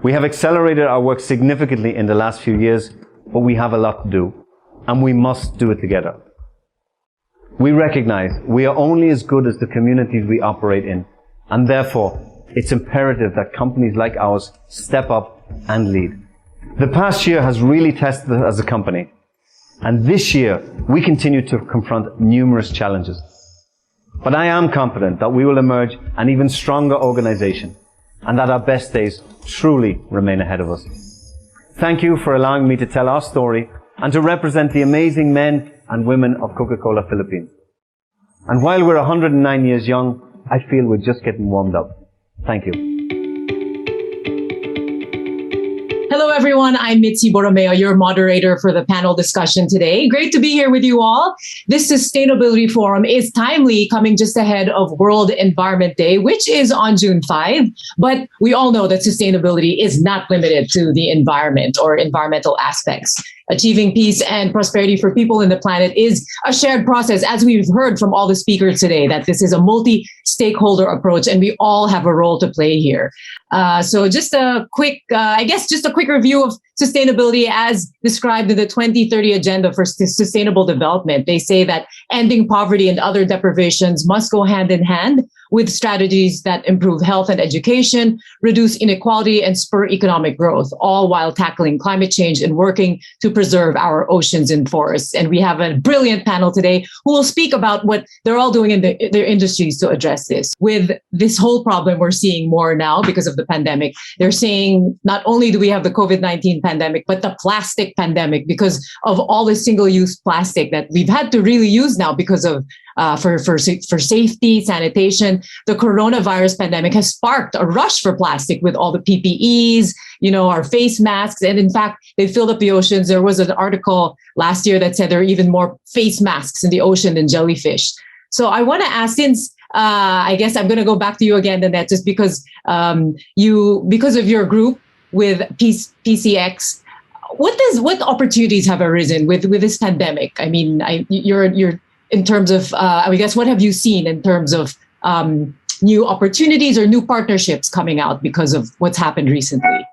We have accelerated our work significantly in the last few years, but we have a lot to do, and we must do it together. We recognize we are only as good as the communities we operate in, and therefore, it's imperative that companies like ours step up and lead. The past year has really tested us as a company, and this year we continue to confront numerous challenges. But I am confident that we will emerge an even stronger organization, and that our best days truly remain ahead of us. Thank you for allowing me to tell our story and to represent the amazing men and women of Coca-Cola Philippines. And while we're 109 years young, I feel we're just getting warmed up. Thank you. Hello, everyone. I'm Mitzi Borromeo, your moderator for the panel discussion today. Great to be here with you all. This Sustainability Forum is timely, coming just ahead of World Environment Day, which is on June 5. But we all know that sustainability is not limited to the environment or environmental aspects. Achieving peace and prosperity for people in the planet is a shared process, as we've heard from all the speakers today, that this is a multi-stakeholder approach and we all have a role to play here. So just a quick, just a quick review of sustainability as described in the 2030 Agenda for Sustainable Development. They say that ending poverty and other deprivations must go hand in hand with strategies that improve health and education, reduce inequality, and spur economic growth, all while tackling climate change and working to preserve our oceans and forests. And we have a brilliant panel today who will speak about what they're all doing in their industries to address this. With this whole problem we're seeing more now because of the pandemic, they're saying not only do we have the COVID-19 pandemic, but the plastic pandemic because of all the single-use plastic that we've had to really use now because of for safety, sanitation. The coronavirus pandemic has sparked a rush for plastic with all the PPEs, our face masks. And in fact, they filled up the oceans. There was an article last year that said there are even more face masks in the ocean than jellyfish. So I want to ask, since I guess I'm going to go back to you again, Nanette, just because because of your group with PCX, what opportunities have arisen with this pandemic? I mean, you're in terms of, I guess, what have you seen in terms of new opportunities or new partnerships coming out because of what's happened recently?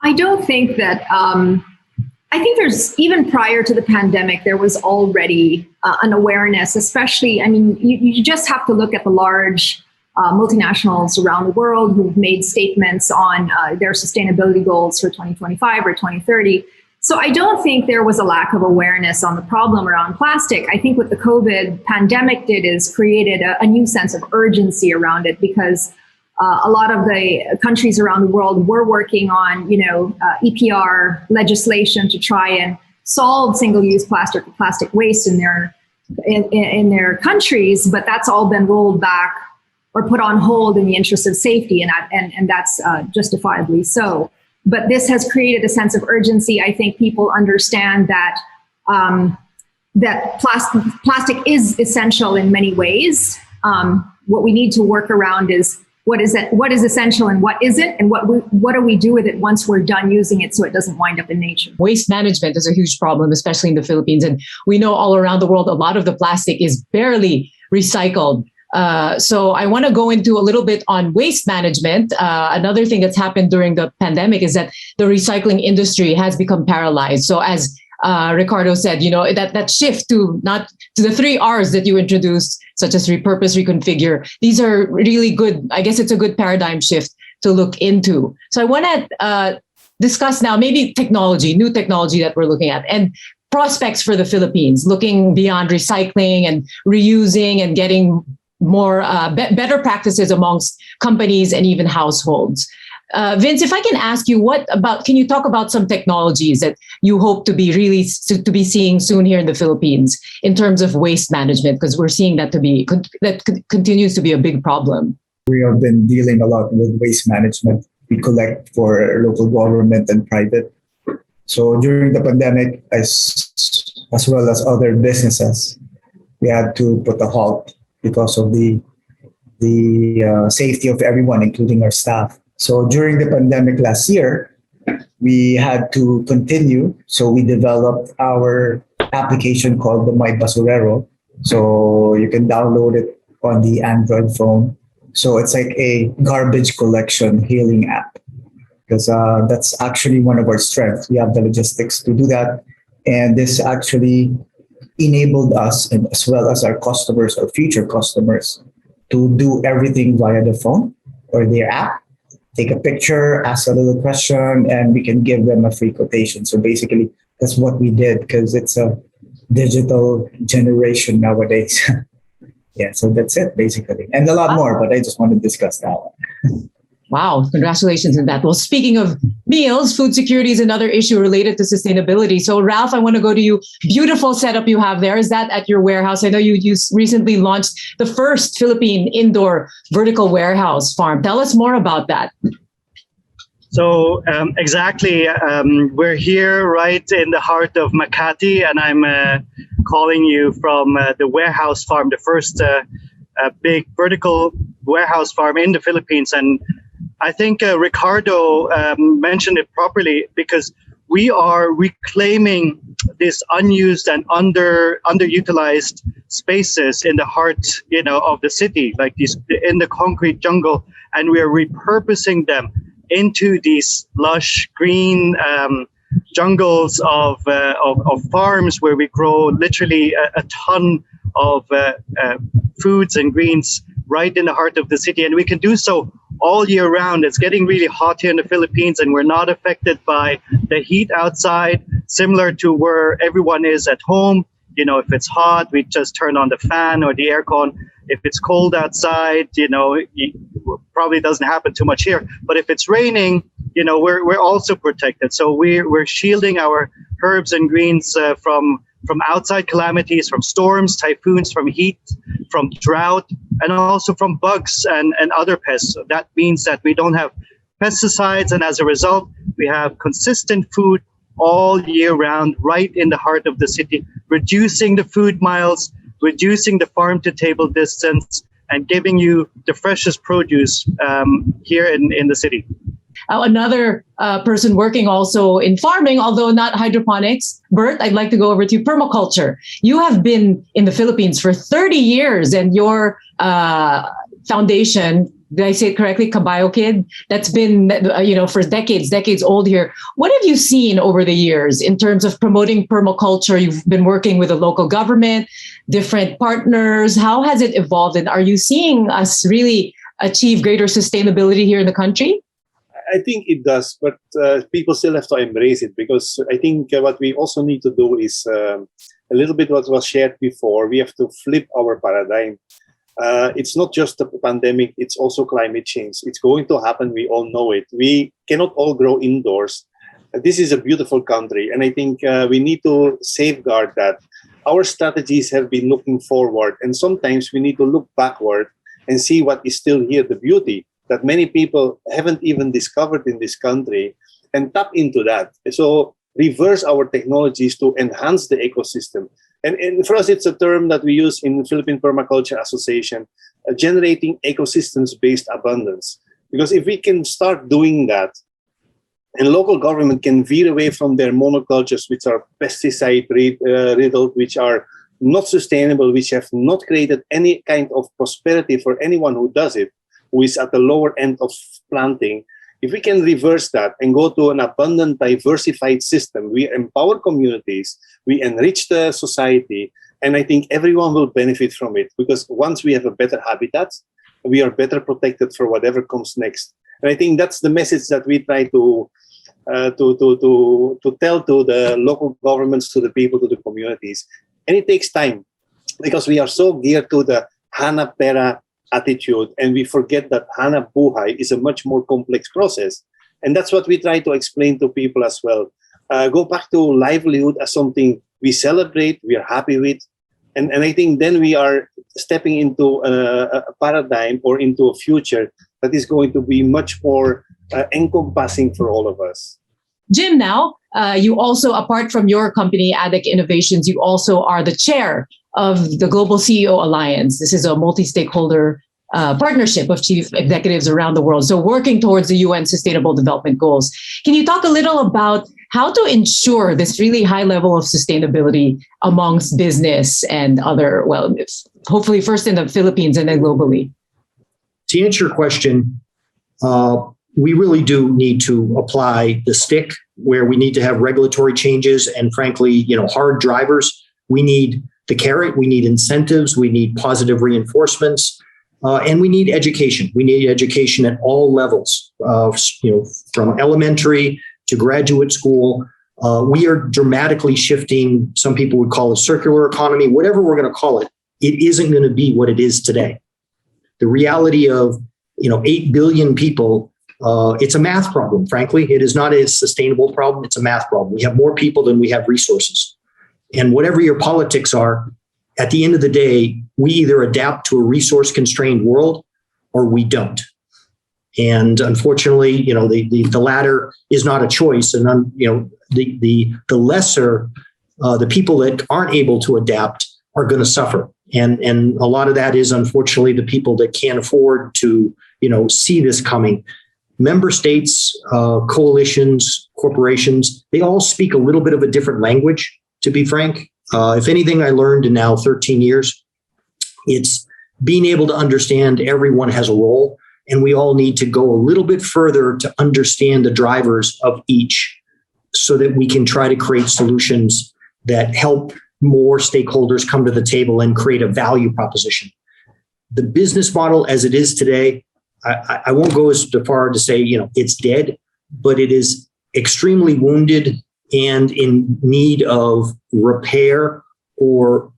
I don't think that, I think there's, even prior to the pandemic, there was already an awareness, especially, you just have to look at the large multinationals around the world who've made statements on their sustainability goals for 2025 or 2030. So I don't think there was a lack of awareness on the problem around plastic. I think what the COVID pandemic did is created a new sense of urgency around it, because a lot of the countries around the world were working on, EPR legislation to try and solve single-use plastic waste in their countries, but that's all been rolled back or put on hold in the interest of safety, and that's justifiably so. But this has created a sense of urgency. I think people understand that that plastic is essential in many ways. What we need to work around is what is essential and what isn't, and what do we do with it once we're done using it so it doesn't wind up in nature. Waste management is a huge problem, especially in the Philippines. And we know all around the world, a lot of the plastic is barely recycled. So I want to go into a little bit on waste management. Another thing that's happened during the pandemic is that the recycling industry has become paralyzed. So as Ricardo said, that shift to the 3 R's that you introduced, such as repurpose, reconfigure, these are really good. I guess it's a good paradigm shift to look into. So I want to discuss now maybe new technology that we're looking at, and prospects for the Philippines, looking beyond recycling and reusing and getting more better practices amongst companies and even households. Vince, if I can ask you, can you talk about some technologies that you hope to be seeing soon here in the Philippines in terms of waste management? Because we're seeing that continues to be a big problem. We have been dealing a lot with waste management. We collect for local government and private. So during the pandemic, as well as other businesses, we had to put a halt because of the safety of everyone, including our staff. So during the pandemic last year, we had to continue. So we developed our application called the My Basurero. So you can download it on the Android phone. So it's like a garbage collection healing app, because that's actually one of our strengths. We have the logistics to do that. And this actually enabled us, and as well as our customers or future customers, to do everything via the phone or their app. Take a picture, ask a little question, and we can give them a free quotation. So basically, that's what we did, because it's a digital generation nowadays. Yeah, so that's it, basically. And a lot more, but I just want to discuss that one. Wow, congratulations on that. Well, speaking of meals, food security is another issue related to sustainability. So, Ralph, I want to go to you. Beautiful setup you have there. Is that at your warehouse? I know you recently launched the first Philippine indoor vertical warehouse farm. Tell us more about that. So exactly, we're here right in the heart of Makati, and I'm calling you from the warehouse farm, the first big vertical warehouse farm in the Philippines. And I think Ricardo mentioned it properly, because we are reclaiming these unused and underutilized spaces in the heart, of the city, like these in the concrete jungle, and we are repurposing them into these lush green jungles of farms where we grow literally a ton of foods and greens right in the heart of the city. And we can do so all year round. It's getting really hot here in the Philippines, and we're not affected by the heat outside, similar to where everyone is at home. If it's hot, we just turn on the fan or the aircon. If it's cold outside, it probably doesn't happen too much here. But if it's raining, we're also protected. So we're shielding our herbs and greens from outside calamities, from storms, typhoons, from heat, from drought, and also from bugs and other pests. So that means that we don't have pesticides, and as a result, we have consistent food all year round, right in the heart of the city, reducing the food miles, reducing the farm to table distance, and giving you the freshest produce here in the city. Another person working also in farming, although not hydroponics, Bert, I'd like to go over to permaculture. You have been in the Philippines for 30 years, and your foundation, did I say it correctly, Caballo Kid, that's been for decades old here. What have you seen over the years in terms of promoting permaculture? You've been working with the local government, different partners. How has it evolved, and are you seeing us really achieve greater sustainability here in the country? I think it does, but people still have to embrace it, because I think what we also need to do is a little bit what was shared before. We have to flip our paradigm. It's not just the pandemic, it's also climate change. It's going to happen. We all know it. We cannot all grow indoors. This is a beautiful country, and I think we need to safeguard that. Our strategies have been looking forward, and sometimes we need to look backward and see what is still here, the beauty that many people haven't even discovered in this country, and tap into that. So reverse our technologies to enhance the ecosystem. And for us, it's a term that we use in the Philippine Permaculture Association, generating ecosystems-based abundance. Because if we can start doing that, and local government can veer away from their monocultures, which are pesticide-riddled, which are not sustainable, which have not created any kind of prosperity for anyone who does it, who is at the lower end of planting. If we can reverse that and go to an abundant, diversified system, we empower communities, we enrich the society, and I think everyone will benefit from it, because once we have a better habitat, we are better protected for whatever comes next. And I think that's the message that we try to tell to the local governments, to the people, to the communities. And it takes time, because we are so geared to the Hanap Pera attitude, and we forget that Hanap Buhay is a much more complex process. And that's what we try to explain to people as well. Go back to livelihood as something we celebrate, we are happy with. And I think then we are stepping into a paradigm or into a future that is going to be much more encompassing for all of us. Jim, now, you also, apart from your company, ADEC Innovations, you also are the chair of the Global CEO Alliance. This is a multi-stakeholder partnership of chief executives around the world, so working towards the UN Sustainable Development Goals. Can you talk a little about how to ensure this really high level of sustainability amongst business and other, well, hopefully first in the Philippines and then globally? To answer your question, we really do need to apply the stick, where we need to have regulatory changes and, frankly, hard drivers. We need the carrot, we need incentives, we need positive reinforcements, and we need education. We need education at all levels, from elementary to graduate school. We are dramatically shifting. Some people would call it circular economy, whatever we're going to call it. It isn't going to be what it is today. The reality of 8 billion people It's a math problem, frankly. It is not a sustainable problem. It's a math problem. We have more people than we have resources. And whatever your politics are, at the end of the day, we either adapt to a resource-constrained world or we don't. And unfortunately, the latter is not a choice. And the lesser, the people that aren't able to adapt are going to suffer. And a lot of that is unfortunately the people that can't afford to, see this coming. Member states, coalitions, corporations, they all speak a little bit of a different language, to be frank. If anything I learned in now 13 years, it's being able to understand everyone has a role, and we all need to go a little bit further to understand the drivers of each so that we can try to create solutions that help more stakeholders come to the table and create a value proposition. The business model as it is today, I won't go as far to say, it's dead, but it is extremely wounded and in need of repair or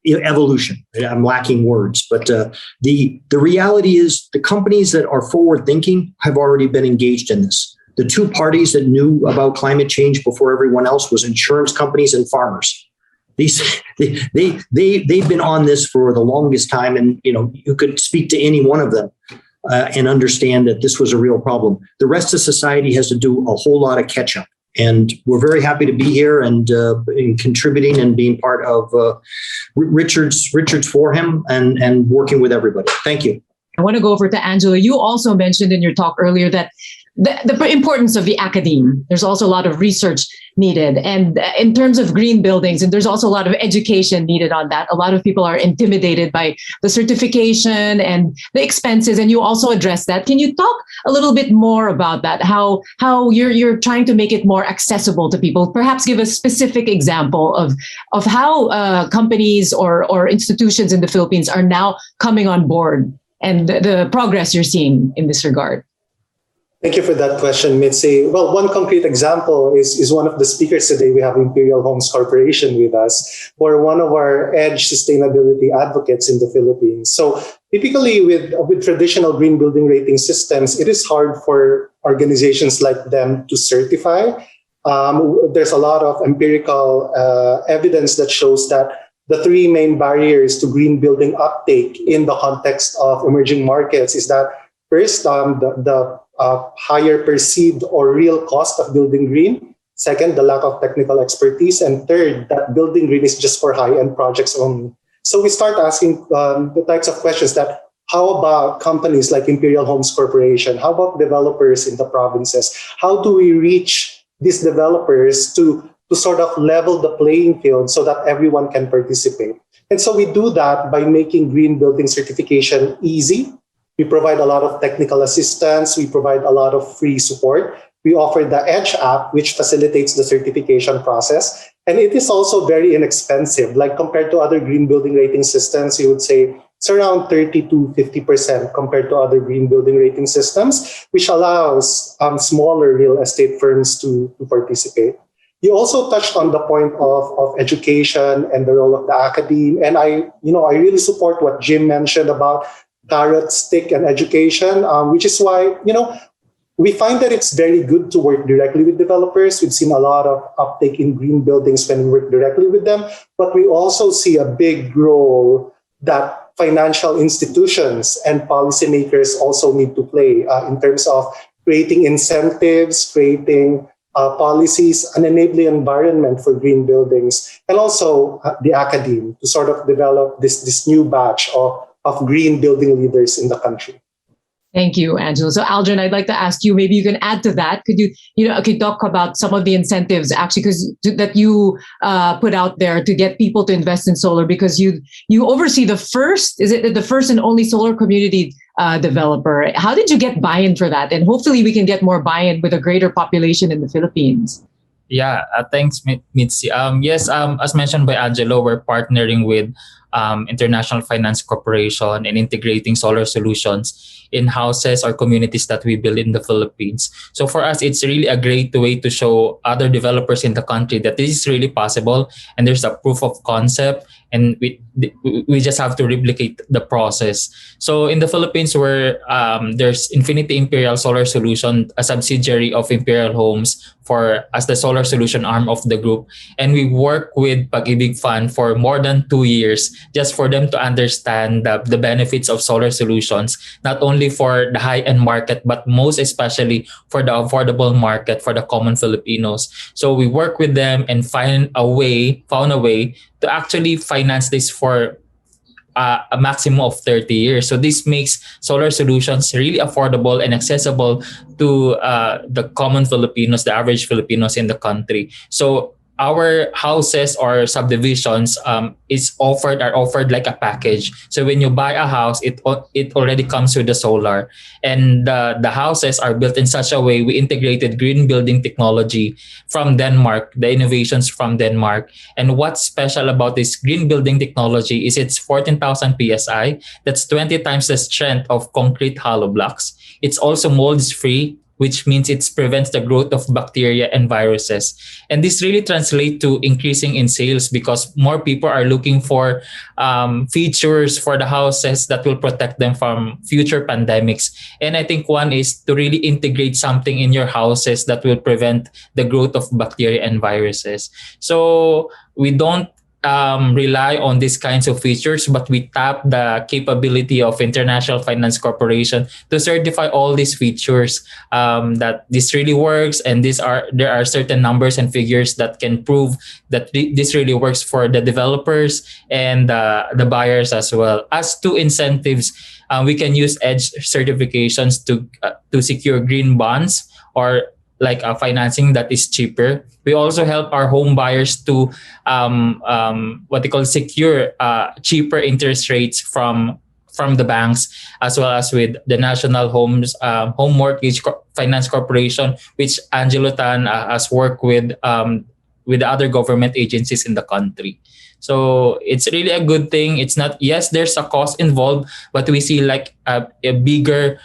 evolution. I'm lacking words, but the reality is the companies that are forward thinking have already been engaged in this. The two parties that knew about climate change before everyone else was insurance companies and farmers. They've been on this for the longest time, and you could speak to any one of them and understand that this was a real problem. The rest of society has to do a whole lot of catch up, and we're very happy to be here and in contributing and being part of Richard's Forum and working with everybody. Thank you. I want to go over to Angela. You also mentioned in your talk earlier that the importance of the academe. There's also a lot of research needed. And in terms of green buildings, and there's also a lot of education needed on that. A lot of people are intimidated by the certification and the expenses. And you also address that. Can you talk a little bit more about that? How you're trying to make it more accessible to people? Perhaps give a specific example of how companies or institutions in the Philippines are now coming on board and the progress you're seeing in this regard. Thank you for that question, Mitzi. Well, one concrete example is one of the speakers today. We have Imperial Homes Corporation with us, or one of our EDGE sustainability advocates in the Philippines. So typically with traditional green building rating systems, it is hard for organizations like them to certify. There's a lot of empirical evidence that shows that the three main barriers to green building uptake in the context of emerging markets is that first, the higher perceived or real cost of building green. Second, the lack of technical expertise. And third, that building green is just for high-end projects only. So we start asking the types of questions that, how about companies like Imperial Homes Corporation? How about developers in the provinces? How do we reach these developers to sort of level the playing field so that everyone can participate? And so we do that by making green building certification easy. We provide a lot of technical assistance. We provide a lot of free support. We offer the EDGE app, which facilitates the certification process. And it is also very inexpensive. Like compared to other green building rating systems, you would say it's around 30 to 50% compared to other green building rating systems, which allows smaller real estate firms to participate. You also touched on the point of education and the role of the academe. And I really support what Jim mentioned about carrot, stick, and education, which is why, we find that it's very good to work directly with developers. We've seen a lot of uptake in green buildings when we work directly with them, but we also see a big role that financial institutions and policymakers also need to play in terms of creating incentives, creating policies, an enabling environment for green buildings, and also the academe to sort of develop this new batch of green building leaders in the country. Thank you, Angela. So Aldrin, I'd like to ask you, maybe you can add to that. Could you talk about some of the incentives actually that you put out there to get people to invest in solar, because you oversee the first and only solar community developer. How did you get buy-in for that? And hopefully we can get more buy-in with a greater population in the Philippines. Yeah, thanks, Mitzi. Yes, as mentioned by Angelo, we're partnering with International Finance Corporation and integrating solar solutions in houses or communities that we build in the Philippines. So for us, it's really a great way to show other developers in the country that this is really possible, and there's a proof of concept, and we just have to replicate the process. So in the Philippines, where there's Infinity Imperial Solar Solution, a subsidiary of Imperial Homes, as the solar solution arm of the group, and we work with Pag-ibig Fund for more than 2 years just for them to understand the benefits of solar solutions, not only for the high-end market but most especially for the affordable market for the common Filipinos. So we work with them and found a way to actually finance this for a maximum of 30 years. So this makes solar solutions really affordable and accessible to the common Filipinos, the average Filipinos in the country. So our houses or subdivisions are offered like a package. So when you buy a house, it already comes with the solar, and the houses are built in such a way. We integrated green building technology from Denmark, the innovations from Denmark. And what's special about this green building technology is it's 14,000 psi. That's 20 times the strength of concrete hollow blocks. It's also molds free, which means it prevents the growth of bacteria and viruses. And this really translates to increasing in sales because more people are looking for features for the houses that will protect them from future pandemics. And I think one is to really integrate something in your houses that will prevent the growth of bacteria and viruses. So we don't rely on these kinds of features, but we tap the capability of International Finance Corporation to certify all these features that this really works, and there are certain numbers and figures that can prove that this really works for the developers and the buyers as well. As to incentives, we can use EDGE certifications to secure green bonds or like financing that is cheaper. We also help our home buyers to secure cheaper interest rates from the banks, as well as with the National Home Mortgage Finance Corporation, which Angelo Tan has worked with the other government agencies in the country. So it's really a good thing. It's not, yes, there's a cost involved, but we see like a bigger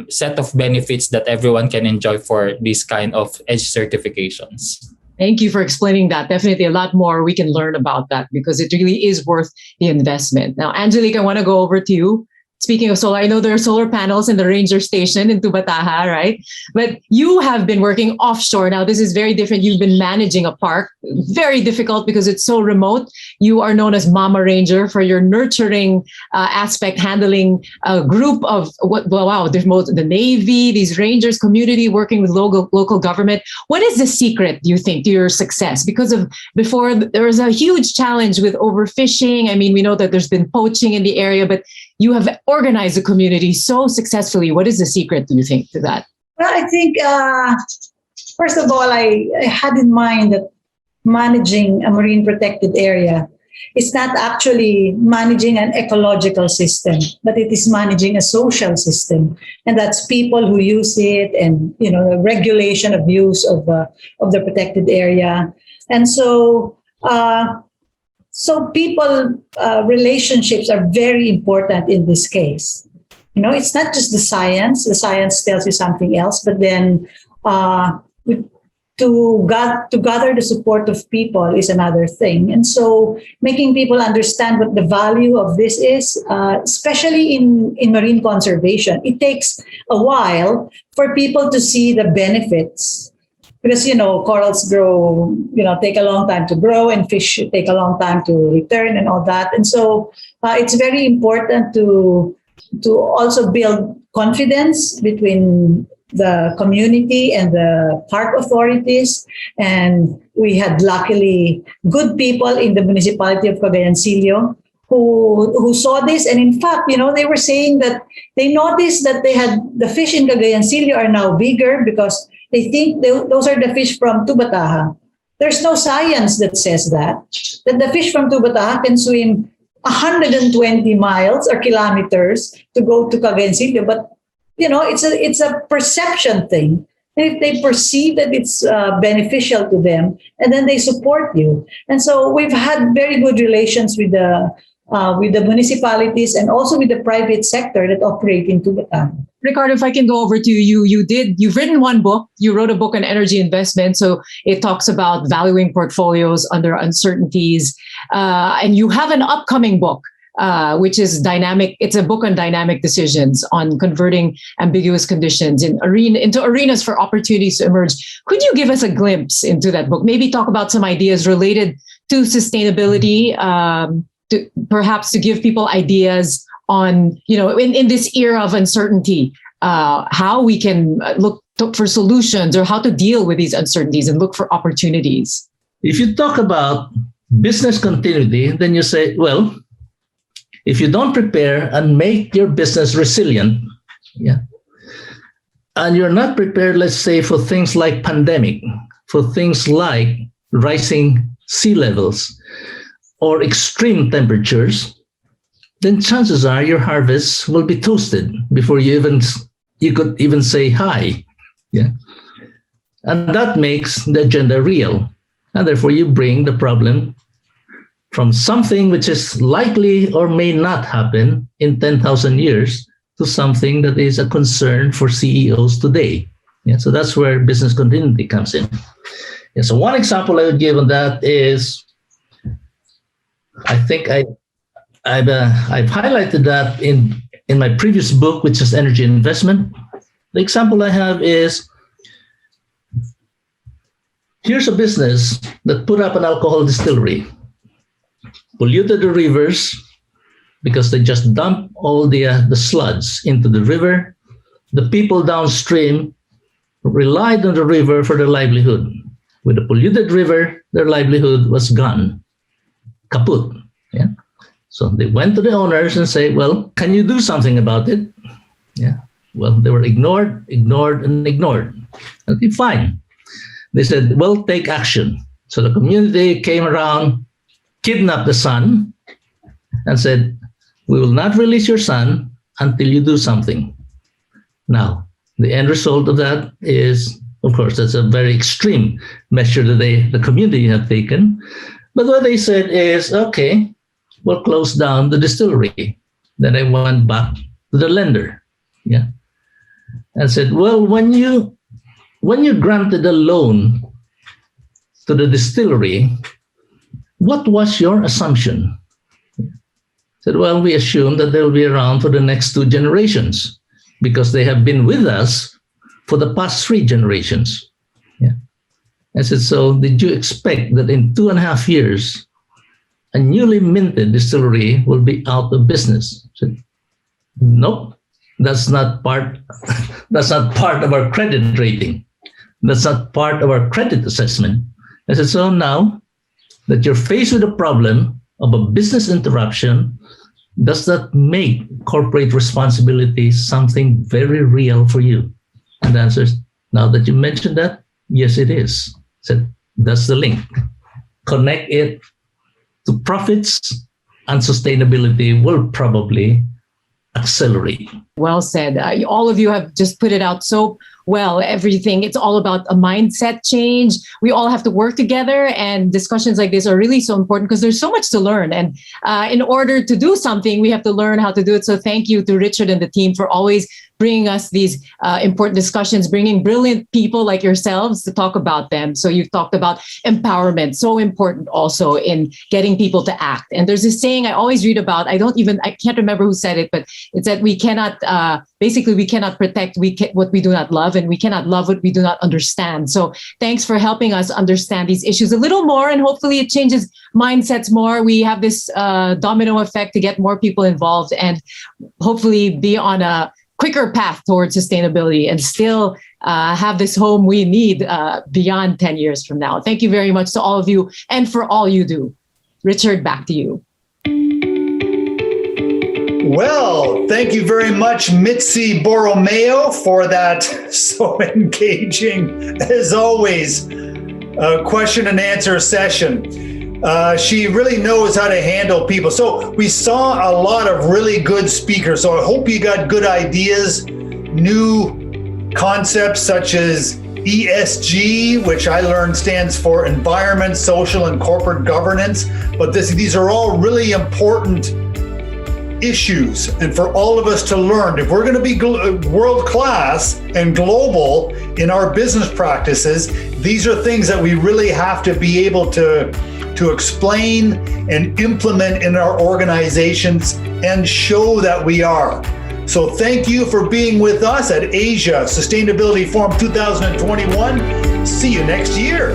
set of benefits that everyone can enjoy for these kind of EDGE certifications. Thank you for explaining that. Definitely a lot more we can learn about that because it really is worth the investment. Now, Angelique, I want to go over to you. Speaking of solar, I know there are solar panels in the Ranger Station in Tubataha, right? But you have been working offshore. Now, this is very different. You've been managing a park. Very difficult because it's so remote. You are known as Mama Ranger for your nurturing aspect, handling a group of, there's the Navy, these Rangers, community, working with local government. What is the secret, do you think, to your success? Because before, there was a huge challenge with overfishing. I mean, we know that there's been poaching in the area, but you have organized the community so successfully. What is the secret, do you think, to that? Well, I think, first of all, I had in mind that managing a marine protected area is not actually managing an ecological system, but it is managing a social system. And that's people who use it and, the regulation of use of the protected area. And so, people, relationships are very important in this case. It's not just the science. The science tells you something else, but then to gather the support of people is another thing. And so making people understand what the value of this is, especially in marine conservation, it takes a while for people to see the benefits. Because, corals grow, take a long time to grow, and fish take a long time to return and all that. And so it's very important to also build confidence between the community and the park authorities. And we had luckily good people in the municipality of Cagayancillo who saw this. And in fact, they were saying that they noticed that the fish in Cagayancillo are now bigger because they think those are the fish from Tubataha. There's no science that says that the fish from Tubataha can swim 120 miles or kilometers to go to Cagayancillo. But, it's a perception thing. And if they perceive that it's beneficial to them, and then they support you. And so we've had very good relations with the municipalities and also with the private sector that operate in Tubataha. Ricardo, if I can go over to you, you've written one book. You wrote a book on energy investment. So it talks about valuing portfolios under uncertainties. And you have an upcoming book, which is dynamic. It's a book on dynamic decisions on converting ambiguous conditions into arenas for opportunities to emerge. Could you give us a glimpse into that book? Maybe talk about some ideas related to sustainability, perhaps to give people ideas on, in this era of uncertainty, how we can look for solutions or how to deal with these uncertainties and look for opportunities. If you talk about business continuity, then you say, well, if you don't prepare and make your business resilient, and you're not prepared, let's say, for things like pandemic, for things like rising sea levels or extreme temperatures, then chances are your harvest will be toasted before you could even say hi. Yeah. And that makes the agenda real. And therefore you bring the problem from something which is likely or may not happen in 10,000 years to something that is a concern for CEOs today. Yeah. So that's where business continuity comes in. Yeah. So one example I would give on that is, I think I've highlighted that in my previous book, which is Energy Investment. The example I have is, here's a business that put up an alcohol distillery, polluted the rivers because they just dumped all the sludge into the river. The people downstream relied on the river for their livelihood. With a polluted river, their livelihood was gone, kaput. Yeah. So they went to the owners and say, well, can you do something about it? Yeah. Well, they were ignored. Okay, fine. They said, well, take action. So the community came around, kidnapped the son, and said, we will not release your son until you do something. Now, the end result of that is, of course, that's a very extreme measure that the community had taken. But what they said is, okay, we'll close down the distillery. Then I went back to the lender, and said, well, when you granted a loan to the distillery, what was your assumption? Said, well, we assume that they'll be around for the next 2 generations because they have been with us for the past 3 generations. I said, so did you expect that in 2.5 years, a newly minted distillery will be out of business? I said, nope, that's not part of our credit rating. That's not part of our credit assessment. I said, so now that you're faced with a problem of a business interruption, does that make corporate responsibility something very real for you? And the answer is, now that you mentioned that, yes, it is. I said, that's the link. Connect it to profits, and sustainability will probably accelerate. Well said. All of you have just put it out so well. Everything, it's all about a mindset change. We all have to work together, and discussions like this are really so important because there's so much to learn. And in order to do something, we have to learn how to do it. So thank you to Richard and the team for always bringing us these important discussions, bringing brilliant people like yourselves to talk about them. So you've talked about empowerment, so important also in getting people to act. And there's this saying I always read about, I can't remember who said it, but it's that we cannot, we cannot protect what we do not love, and we cannot love what we do not understand. So thanks for helping us understand these issues a little more, and hopefully it changes mindsets more. We have this domino effect to get more people involved and hopefully be on a quicker path towards sustainability and still have this home we need beyond 10 years from now. Thank you very much to all of you and for all you do. Richard, back to you. Well, thank you very much, Mitzi Borromeo, for that so engaging, as always, question and answer session. She really knows how to handle people. So we saw a lot of really good speakers. So I hope you got good ideas, new concepts such as ESG, which I learned stands for environment, social, and corporate governance. But these are all really important issues and for all of us to learn. If we're going to be world class and global in our business practices, these are things that we really have to be able to explain and implement in our organizations and show that we are. So thank you for being with us at Asia Sustainability Forum 2021. See you next year.